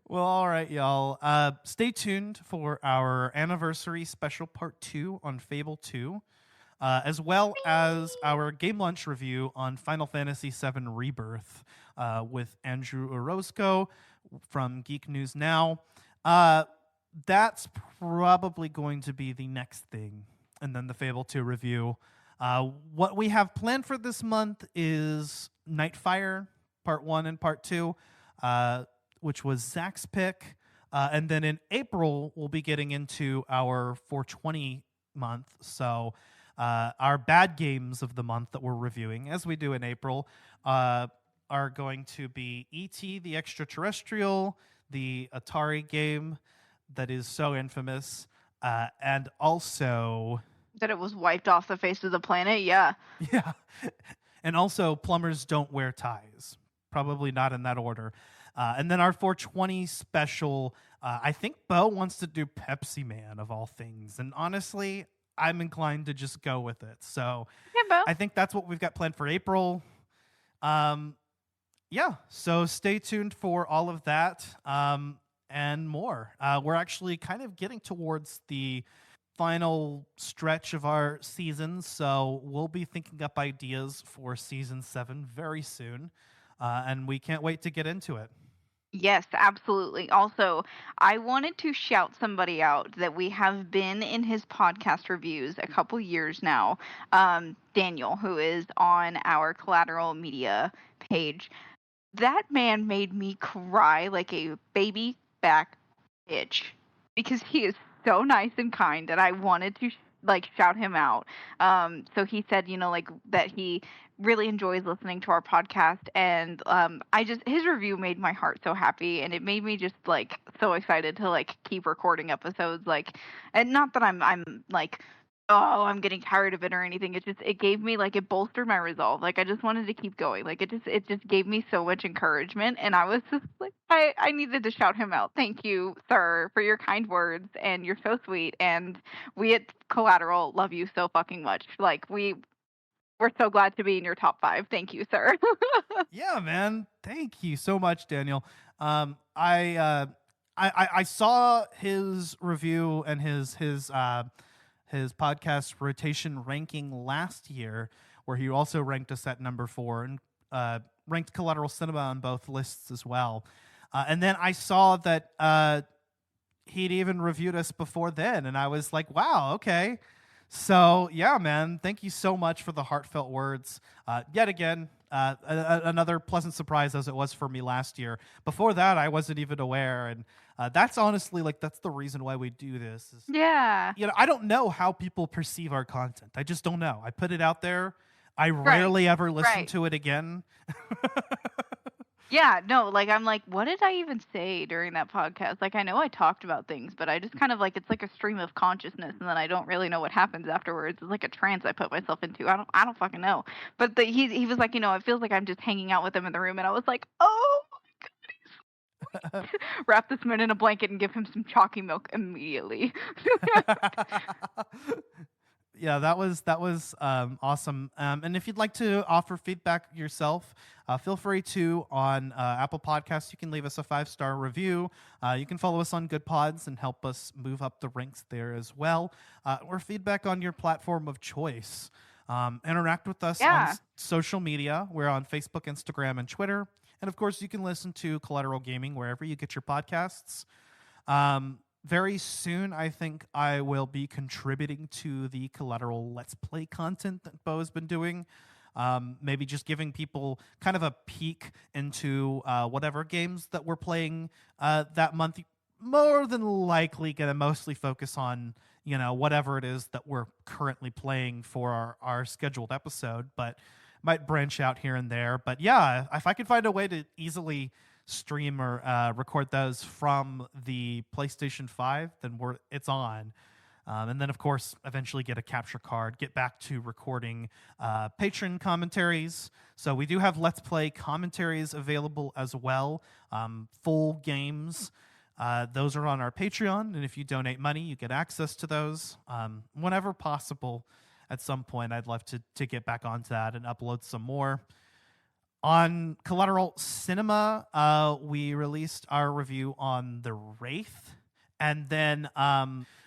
Well, all right, y'all. Stay tuned for our anniversary special part 2 on Fable 2, as well as our game launch review on Final Fantasy VII Rebirth with Andrew Orozco from Geek News Now. That's probably going to be the next thing, and then the Fable 2 review. What we have planned for this month is Nightfire Part 1 and Part 2. Which was Zach's pick. And then in April, we'll be getting into our 420 month. So our bad games of the month that we're reviewing, as we do in April, are going to be E.T. the Extraterrestrial, the Atari game that is so infamous, and also... That it was wiped off the face of the planet, yeah. Yeah. And also Plumbers Don't Wear Ties. Probably not in that order. And then our 420 special, I think Bo wants to do Pepsi Man of all things. And honestly, I'm inclined to just go with it. So Bo. I think that's what we've got planned for April. Yeah, so stay tuned for all of that and more. We're actually kind of getting towards the final stretch of our season. So we'll be thinking up ideas for Season 7 very soon. And we can't wait to get into it. Yes, absolutely. Also, I wanted to shout somebody out that we have been in his podcast reviews a couple years now. Daniel, who is on our Collateral Media page. That man made me cry like a baby back bitch because he is so nice and kind, and I wanted to shout him out. So he said, that he really enjoys listening to our podcast, and his review made my heart so happy, and it made me just so excited to keep recording episodes, and not that I'm I'm getting tired of it or anything. It gave me it bolstered my resolve. I just wanted to keep going. It just gave me so much encouragement, and I was just I needed to shout him out. Thank you, sir, for your kind words, and you're so sweet, and we at Collateral love you so fucking much. We're so glad to be in your top 5. Thank you, sir. Yeah, man. Thank you so much, Daniel. I saw his review and his podcast rotation ranking last year, where he also ranked us at number 4 and ranked Collateral Cinema on both lists as well. And then I saw that he'd even reviewed us before then, and I was like, wow, okay. So, yeah, man, thank you so much for the heartfelt words. Yet again, another pleasant surprise as it was for me last year. Before that, I wasn't even aware, and that's honestly, that's the reason why we do this. Yeah. I don't know how people perceive our content. I just don't know. I put it out there. I rarely ever listen to it again. Yeah, no, I'm what did I even say during that podcast? I know I talked about things, but I just kind of it's like a stream of consciousness, and then I don't really know what happens afterwards. It's like a trance I put myself into. I don't fucking know. But he was like, it feels like I'm just hanging out with him in the room, and I was like, oh my god. Wrap this man in a blanket and give him some chalky milk immediately. Yeah, that was awesome. And if you'd like to offer feedback yourself, feel free to on Apple Podcasts. You can leave us a 5-star review. You can follow us on Good Pods and help us move up the ranks there as well. Or feedback on your platform of choice. Interact with us on social media. We're on Facebook, Instagram, and Twitter. And of course, you can listen to Collateral Gaming wherever you get your podcasts. Very soon, I think I will be contributing to the Collateral Let's Play content that Bo has been doing. Maybe just giving people kind of a peek into whatever games that we're playing that month. More than likely going to mostly focus on, whatever it is that we're currently playing for our scheduled episode, but might branch out here and there. But yeah, if I could find a way to easily stream or record those from the PlayStation 5, then it's on. And then, of course, eventually get a capture card, get back to recording patron commentaries. So we do have Let's Play commentaries available as well, full games. Those are on our Patreon, and if you donate money, you get access to those. Whenever possible, at some point, I'd love to get back onto that and upload some more. On Collateral Cinema, we released our review on The Wraith, and then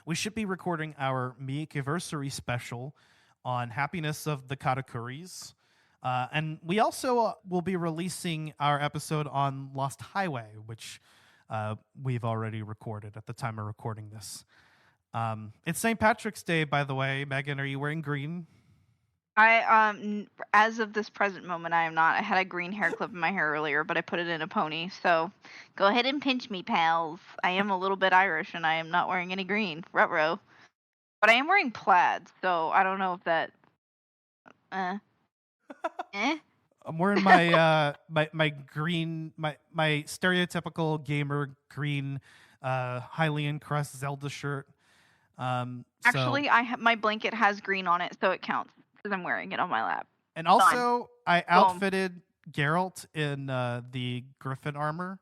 we should be recording our Miikiversary special on Happiness of the Katakuris. And we also will be releasing our episode on Lost Highway, which we've already recorded at the time of recording this. It's St. Patrick's Day, by the way. Megan, are you wearing green? I as of this present moment, I am not. I had a green hair clip in my hair earlier, but I put it in a pony. So go ahead and pinch me, pals. I am a little bit Irish, and I am not wearing any green. Ruh-roh. But I am wearing plaid, so I don't know if that. I'm wearing my my green, my stereotypical gamer green Hylian Crest Zelda shirt. Actually, my blanket has green on it, so it counts. Because I'm wearing it on my lap. And also, I outfitted Geralt in the Griffin armor.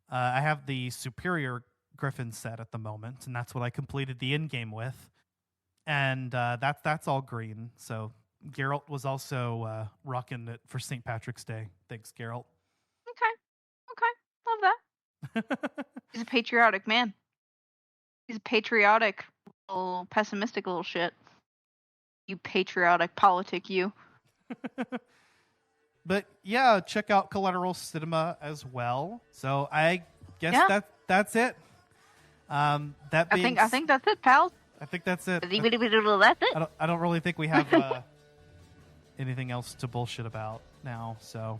I have the superior Griffin set at the moment, and that's what I completed the in-game with. And that's all green. So Geralt was also rocking it for St. Patrick's Day. Thanks, Geralt. Okay. Love that. He's a patriotic man. He's a patriotic, little pessimistic little shit. You patriotic politic, you. But yeah, check out Collateral Cinema as well. So I guess that's it. I think that's it, pals. I think that's it. That's it. I don't really think we have anything else to bullshit about now. So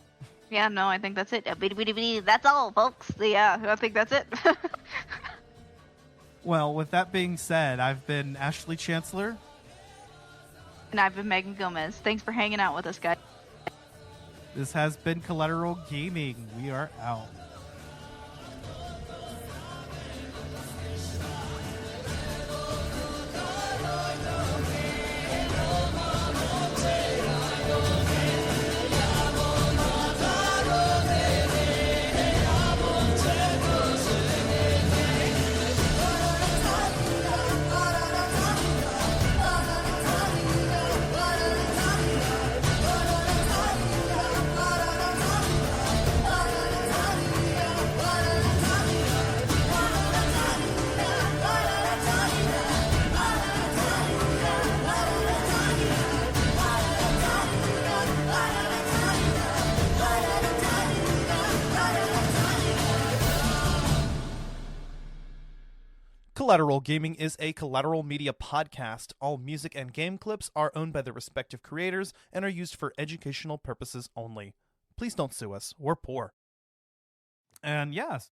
yeah, no, I think that's it. That's all, folks. Yeah, I think that's it. Well, with that being said, I've been Ashley Chancellor. And I've been Megan Gomez. Thanks for hanging out with us, guys. This has been Collateral Gaming. We are out. Collateral Gaming is a Collateral Media podcast. All music and game clips are owned by their respective creators and are used for educational purposes only. Please don't sue us. We're poor. And yes,